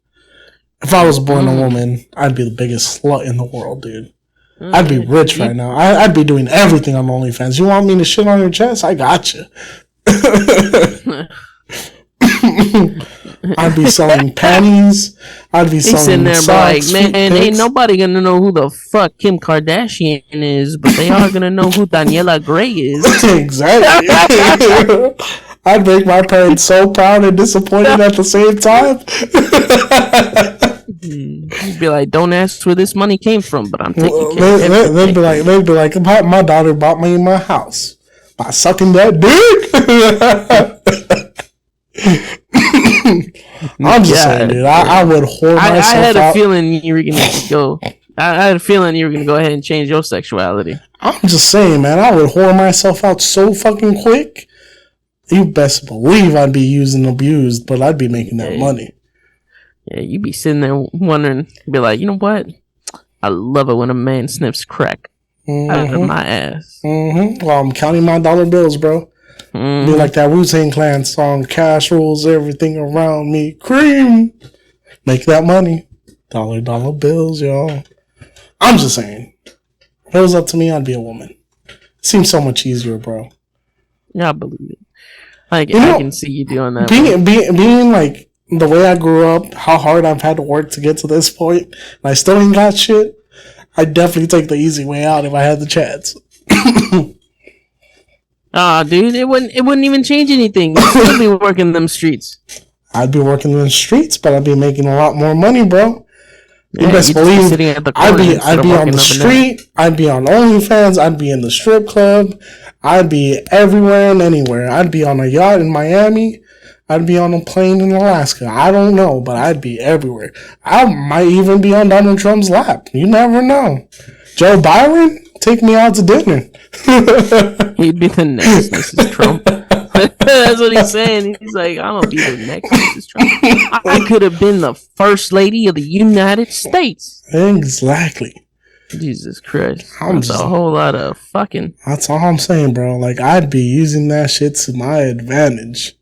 if I was born a woman, I'd be the biggest slut in the world, dude. I'd be rich right now. I'd be doing everything on OnlyFans. You want me to shit on your chest? I got you. I'd be selling panties. I'd be He's selling sitting there socks, like, man, feet ain't pics. nobody gonna know who the fuck Kim Kardashian is, but they are gonna know who Daniela Gray is. Exactly. I'd make my parents so proud and disappointed at the same time. You'd be like, don't ask where this money came from, but I'm taking care of everything. They'd be like, my daughter bought me my house by sucking that dick. I'm just saying, dude. I would whore myself out. I had a feeling you were gonna go. I had a feeling you were gonna go ahead and change your sexuality. I'm just saying, man. I would whore myself out so fucking quick. You best believe I'd be used and abused, but I'd be making that money. Yeah, you'd be sitting there wondering, be like, you know what? I love it when a man sniffs crack out of my ass. Well, I'm counting my dollar bills, bro. Be like that Wu-Tang Clan song, cash rules everything around me. Cream. Make that money. Dollar bills, y'all. I'm just saying. If it was up to me, I'd be a woman. Seems so much easier, bro. Yeah, I believe it. I can see you doing that. Being like the way I grew up, how hard I've had to work to get to this point, and I still ain't got shit, I'd definitely take the easy way out if I had the chance. Dude, it wouldn't even change anything. You'd still be working them streets. I'd be working in the streets, but I'd be making a lot more money, bro. You Yeah, best you'd be believe sitting at the I'd corner be instead of on walking the up and down. street. I'd be on OnlyFans. I'd be in the strip club. I'd be everywhere and anywhere. I'd be on a yacht in Miami. I'd be on a plane in Alaska. I don't know, but I'd be everywhere. I might even be on Donald Trump's lap. You never know. Joe Byron, take me out to dinner. He'd be the next Mrs. Trump. That's what he's saying. He's like, I'm gonna be the next Mrs. Trump. I could have been the first lady of the United States. Exactly. Jesus Christ. That's a whole lot of fucking. That's all I'm saying, bro. Like, I'd be using that shit to my advantage.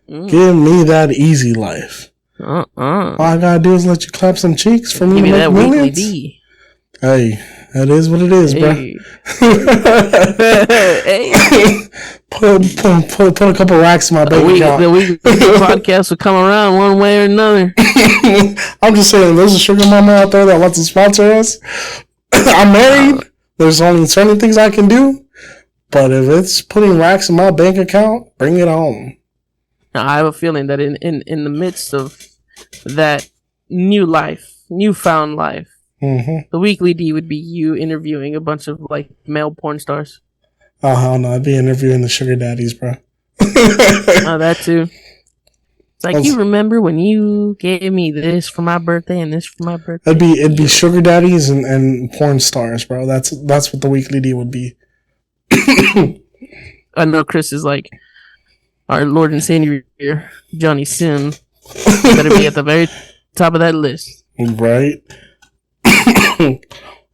Give me that easy life. All I gotta do is let you clap some cheeks for me to make millions. D. Hey, that is what it is, bro. Hey. put a couple racks in my bank account. The weekly podcast will come around one way or another. I'm just saying, there's a sugar mama out there that wants to sponsor us. I'm married. There's only certain things I can do. But if it's putting racks in my bank account, bring it on. Now, I have a feeling that in the midst of that newfound life, the weekly D would be you interviewing a bunch of like male porn stars. Oh, hell no. I'd be interviewing the sugar daddies, bro. Oh, that too. It's like, you remember when you gave me this for my birthday and this for my birthday? It'd be sugar daddies and porn stars, bro. That's what the weekly D would be. I know Chris is like, our Lord and Savior, Johnny Sin, better be at the very top of that list. Right?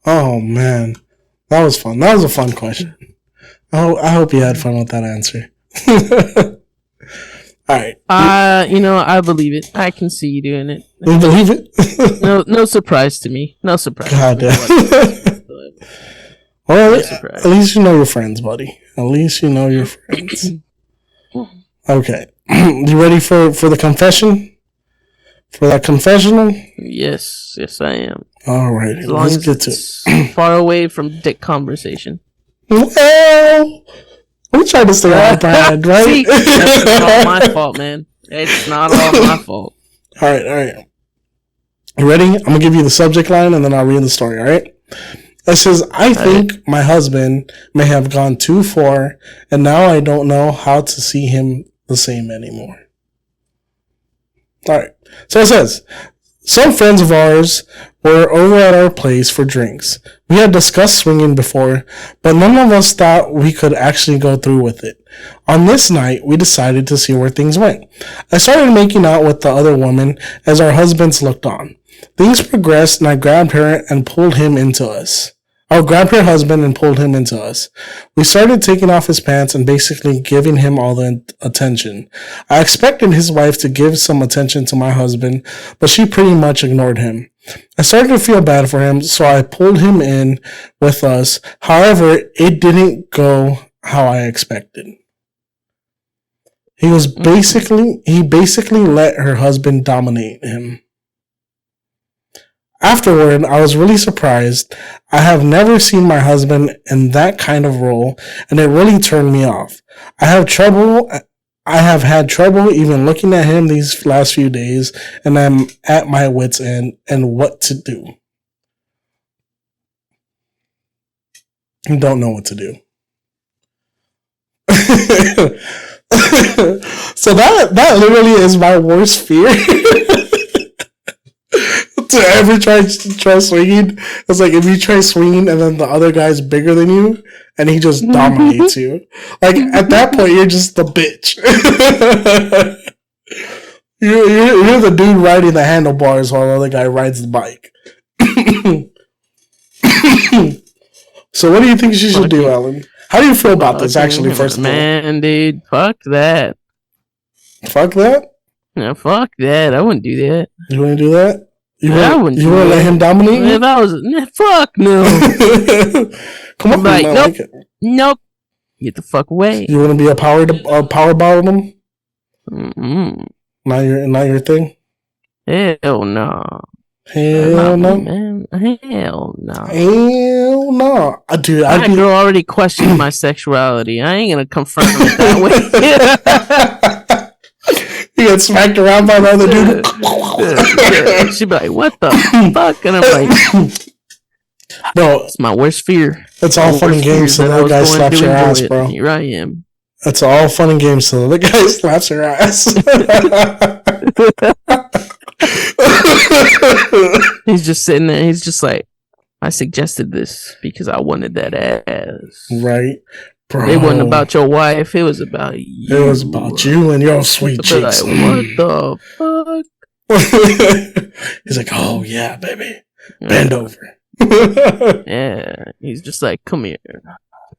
Oh, man. That was fun. That was a fun question. I hope you had fun with that answer. All right. I believe it. I can see you doing it. You believe it? No surprise to me. No surprise. God damn. Well, at least you know your friends, buddy. At least you know your friends. Okay. You ready for the confession? For that confessional? Yes, I am. All right. Let's get to it. Far away from dick conversation. Well, I'm trying to stay on brand, right? See, that's all my fault, man. It's not all my fault. All right. You ready? I'm going to give you the subject line and then I'll read the story, all right? It says, I think my husband may have gone too far and now I don't know how to see him the same anymore. All right. So it says, some friends of ours were over at our place for drinks. We had discussed swinging before, but none of us thought we could actually go through with it. On this night, we decided to see where things went. I started making out with the other woman as our husbands looked on. Things progressed and I grabbed her and pulled him into us. I grabbed her husband and pulled him into us. We started taking off his pants and basically giving him all the attention. I expected his wife to give some attention to my husband, but she pretty much ignored him. I started to feel bad for him, so I pulled him in with us. However, it didn't go how I expected. He basically let her husband dominate him. Afterward, I was really surprised. I have never seen my husband in that kind of role, and it really turned me off. I have had trouble even looking at him these last few days, and I'm at my wit's end and what to do. I don't know what to do. So that literally is my worst fear. To ever try swinging. It's like if you try swinging and then the other guy's bigger than you and he just dominates you. Like at that point you're just the bitch. you're the dude riding the handlebars while the other guy rides the bike. So what do you think she should do, Alan? How do you feel about this actually, first of all? Man, dude, fuck that. Fuck that? No, fuck that. I wouldn't do that. You wouldn't do that? You wouldn't let him dominate you? If I was, fuck no. Come on, like, nope. Get the fuck away. You want to be a power bottom? Not your thing. Hell no. Hell no, man. Hell no. Hell no, dude. My girl already questioned my sexuality. I ain't gonna confirm it that way. You get smacked around by the other dude. She'd be like, what the fuck? And I'm like, bro, it's my worst fear. It's all fun and games. So that guy slaps your ass, bro. Here I am. That's all fun and games till the guy slaps her ass. He's just sitting there. He's just like, I suggested this because I wanted that ass. Right, bro. It wasn't about your wife. It was about you. It was about you and your sweet cheeks. Like, what the fuck? He's like, oh yeah, baby, bend over. Yeah, he's just like, come here,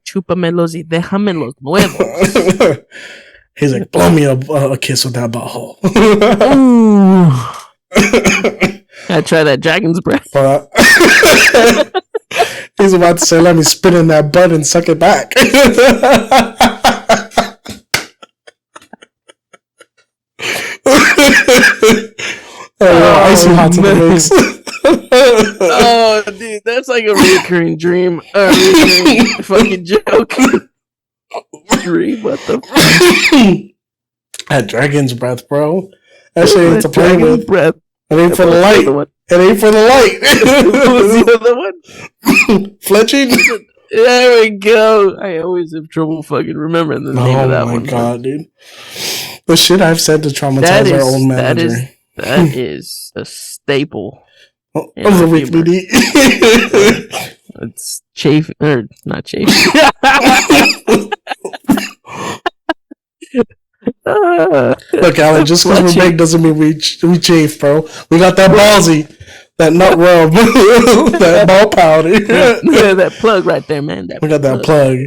chúpamelos y déjame los nuevos. He's like, blow me a kiss with that butthole. Ooh. I try that dragon's breath. He's about to say, let me spit in that butt and suck it back. Icy hot to the mix. Oh, dude, that's like a recurring dream. Recurring fucking joke. Dream, what the fuck? That dragon's breath, bro. That shit ain't to play with. Breath. It ain't for the light. It ain't for the light. What was the other one? Fletching? There we go. I always have trouble fucking remembering the name of that one. Oh my god, dude. The shit I've said to traumatize our old manager. That is a staple. Of the weekly D. It's chafe, or not chafe. Look, Alan, just because we're big doesn't mean we chafe, bro. We got that ballsy, that nut rub, that ball powder. Yeah, that plug right there, man. We got that plug.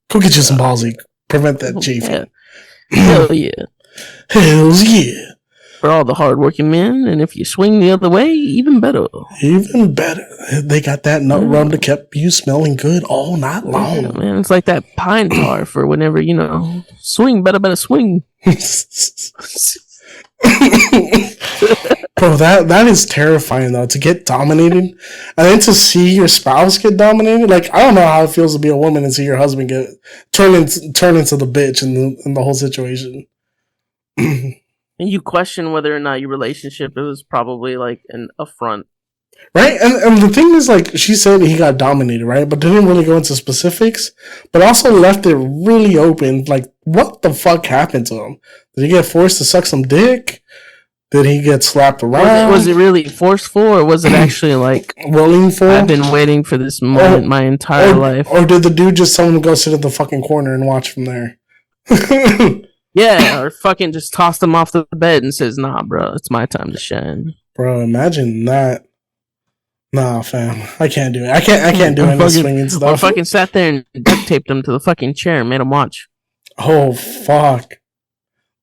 Go get you some ballsy. Prevent that chafing. Hell yeah. Hells yeah. For all the hardworking men, and if you swing the other way, even better. Even better. They got that nut rub to keep you smelling good all night long. Yeah, man, it's like that pine tar for whenever, swing, better swing. Bro, that is terrifying though, to get dominated and then to see your spouse get dominated. Like, I don't know how it feels to be a woman and see your husband get turn into the bitch in the whole situation. And you question whether or not your relationship was probably like an affront. Right? And the thing is, like, she said he got dominated, right? But didn't really go into specifics, but also left it really open. Like, what the fuck happened to him? Did he get forced to suck some dick? Did he get slapped around? Was it really forceful, or was it actually like willing for? I've been waiting for this moment my entire life. Or did the dude just tell him to go sit at the fucking corner and watch from there? Yeah, or fucking just tossed him off the bed and says, nah, bro, it's my time to shine. Bro, imagine that. Nah, fam. I can't do it. I can't do any swinging stuff. Or fucking sat there and duct taped him to the fucking chair and made him watch. Oh, fuck.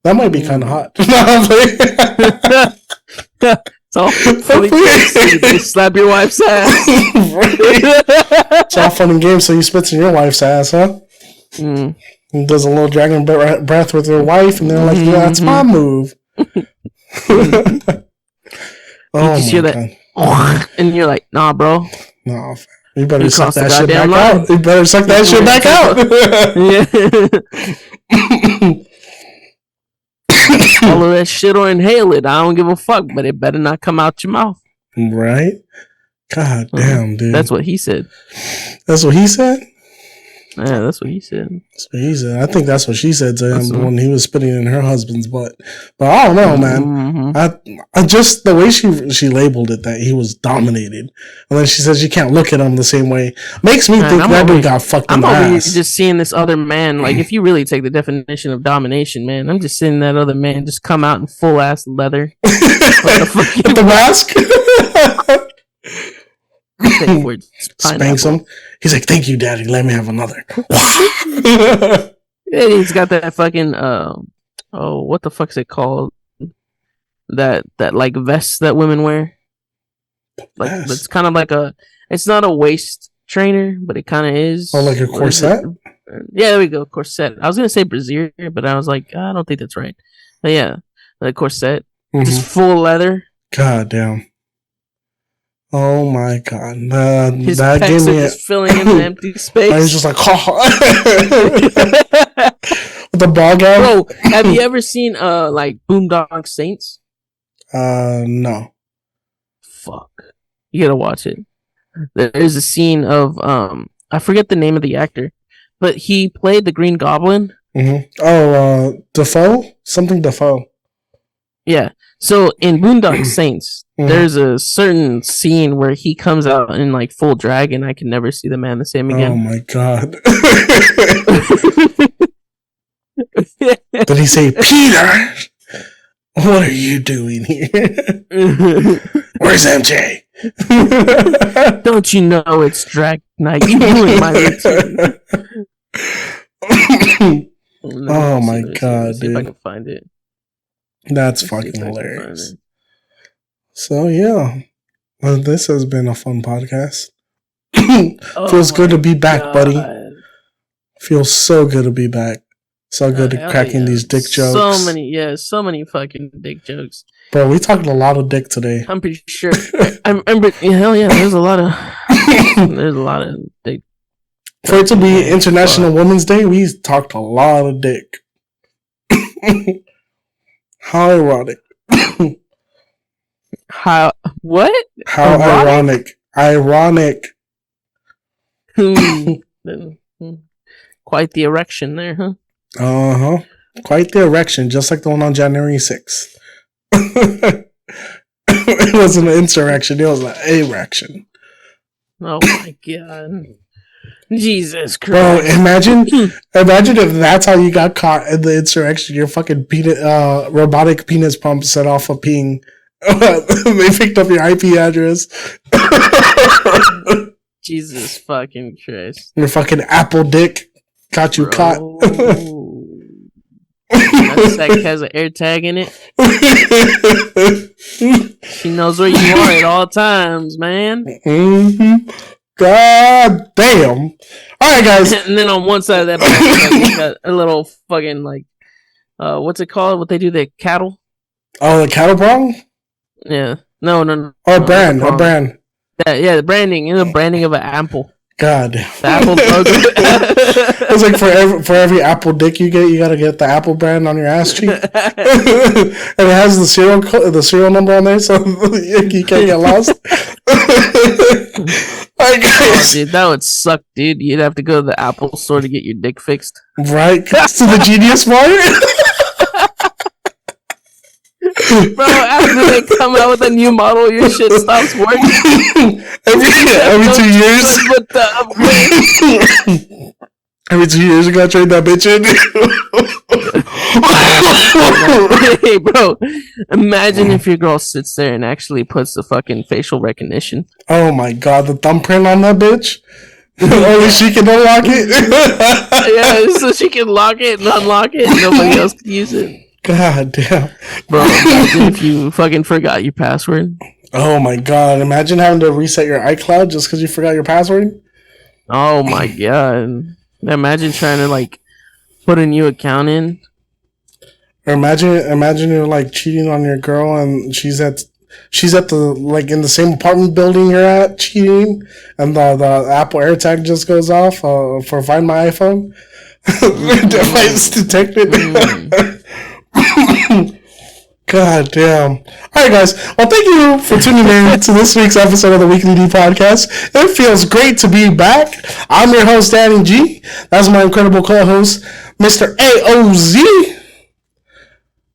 That might be kind of hot. It's all funny. You slap your wife's ass. It's all fun and games, so you spits in your wife's ass, huh? Mm. And does a little dragon breath with your wife, and they're like, yeah, that's my move. Oh, you hear that? And you're like, nah, bro. No, you better suck that shit back out. You better suck that shit back out. Swallow that shit or inhale it. I don't give a fuck, but it better not come out your mouth. Right? God damn, dude. That's what he said. That's what he said? Yeah, that's what he said. That's what he said. I think that's what she said to him when he was spitting in her husband's butt. But I don't know, man. I just, the way she labeled it, that he was dominated. And then she says you can't look at him the same way. Makes me think that dude got fucked in the ass. I'm over here just seeing this other man. Like, if you really take the definition of domination, man, I'm just seeing that other man just come out in full ass leather. What the fuck? With the mask? Spanks him. He's like, thank you, daddy, let me have another. Yeah, he's got that fucking what the fuck's it called, that like vest that women wear, like it's kind of like it's not a waist trainer, but it kind of is. Oh, like a corset? Yeah, there we go, corset. I was gonna say brassiere, but I was like, I don't think that's right. But yeah, like corset, just full leather. God damn. Oh my god! His that pecs gave me are just filling in the empty space. I was just like, with the ball gown. Bro, have you ever seen like Boondock Saints? No. Fuck, you gotta watch it. There's a scene of I forget the name of the actor, but he played the Green Goblin Mm-hmm. Oh, Defoe? Something Defoe. Yeah. So in Boondock Saints, there's a certain scene where he comes out in like full drag, and I can never see the man the same again. Oh my god! Did he say, Peter? What are you doing here? Where's MJ? Don't you know it's drag night? You ruined my routine. Oh my god, see if I dude! can find it. That's fucking hilarious. So yeah, well, this has been a fun podcast. Feels good to be back, buddy. Feels so good to be back. So good at cracking these dick jokes. So many fucking dick jokes. Bro, we talked a lot of dick today. I'm pretty sure. Hell yeah, there's a lot of dick. For it to be International Women's Day, we talked a lot of dick. How ironic. How ironic. Ironic. Quite the erection there, huh? Uh-huh. Quite the erection, just like the one on January 6th. It wasn't an insurrection, it was an erection. Oh my god. Jesus Christ. Bro, imagine if that's how you got caught in the insurrection. Your fucking robotic penis pump set off a ping. They picked up your IP address. Jesus fucking Christ. Your fucking Apple dick got you caught. That sack has an air tag in it. She knows where you are at all times, man. Mm-hmm. God damn. Alright, guys. And then on one side of that, you got a little fucking, like, what's it called? What they do, the cattle? Oh, the cattle prong? Yeah. No. Oh, brand. Yeah, the branding. The branding of an apple. God. The apple logo. It's like for every apple dick you get, you gotta get the Apple brand on your ass cheek. And it has the serial number on there, so you can't get lost. Right, guys. Oh, dude, that would suck, dude. You'd have to go to the Apple store to get your dick fixed. Right? To the Genius Mart? Bro, after they come out with a new model, your shit stops working. every 2 years. But the upgrade. Every 2 years, you gotta trade that bitch in. Hey, bro, imagine if your girl sits there and actually puts the fucking facial recognition. Oh my god, the thumbprint on that bitch? Only she can unlock it? Yeah, so she can lock it and unlock it and nobody else can use it. God damn. Bro, imagine if you fucking forgot your password. Oh my god, imagine having to reset your iCloud just because you forgot your password? Oh my god. Imagine trying to, like, put a new account in. Or imagine you're, like, cheating on your girl and she's at the, like, in the same apartment building you're at, cheating, and the Apple AirTag just goes off for Find My iPhone. Device detected. God damn. Alright, guys. Well, thank you for tuning in to this week's episode of the Weekly D Podcast. It feels great to be back. I'm your host, Danny G. That's my incredible co-host, Mr. AOZ.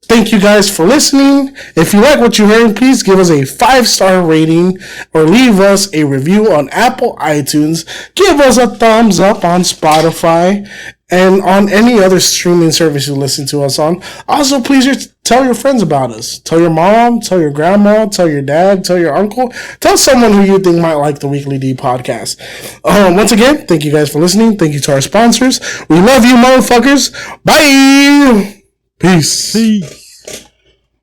Thank you guys for listening. If you like what you heard, please give us a 5-star rating or leave us a review on Apple iTunes. Give us a thumbs up on Spotify and on any other streaming service you listen to us on. Also, please tell your friends about us. Tell your mom, tell your grandma, tell your dad, tell your uncle. Tell someone who you think might like the Weekly D Podcast. Once again, thank you guys for listening. Thank you to our sponsors. We love you, motherfuckers. Bye. Peace.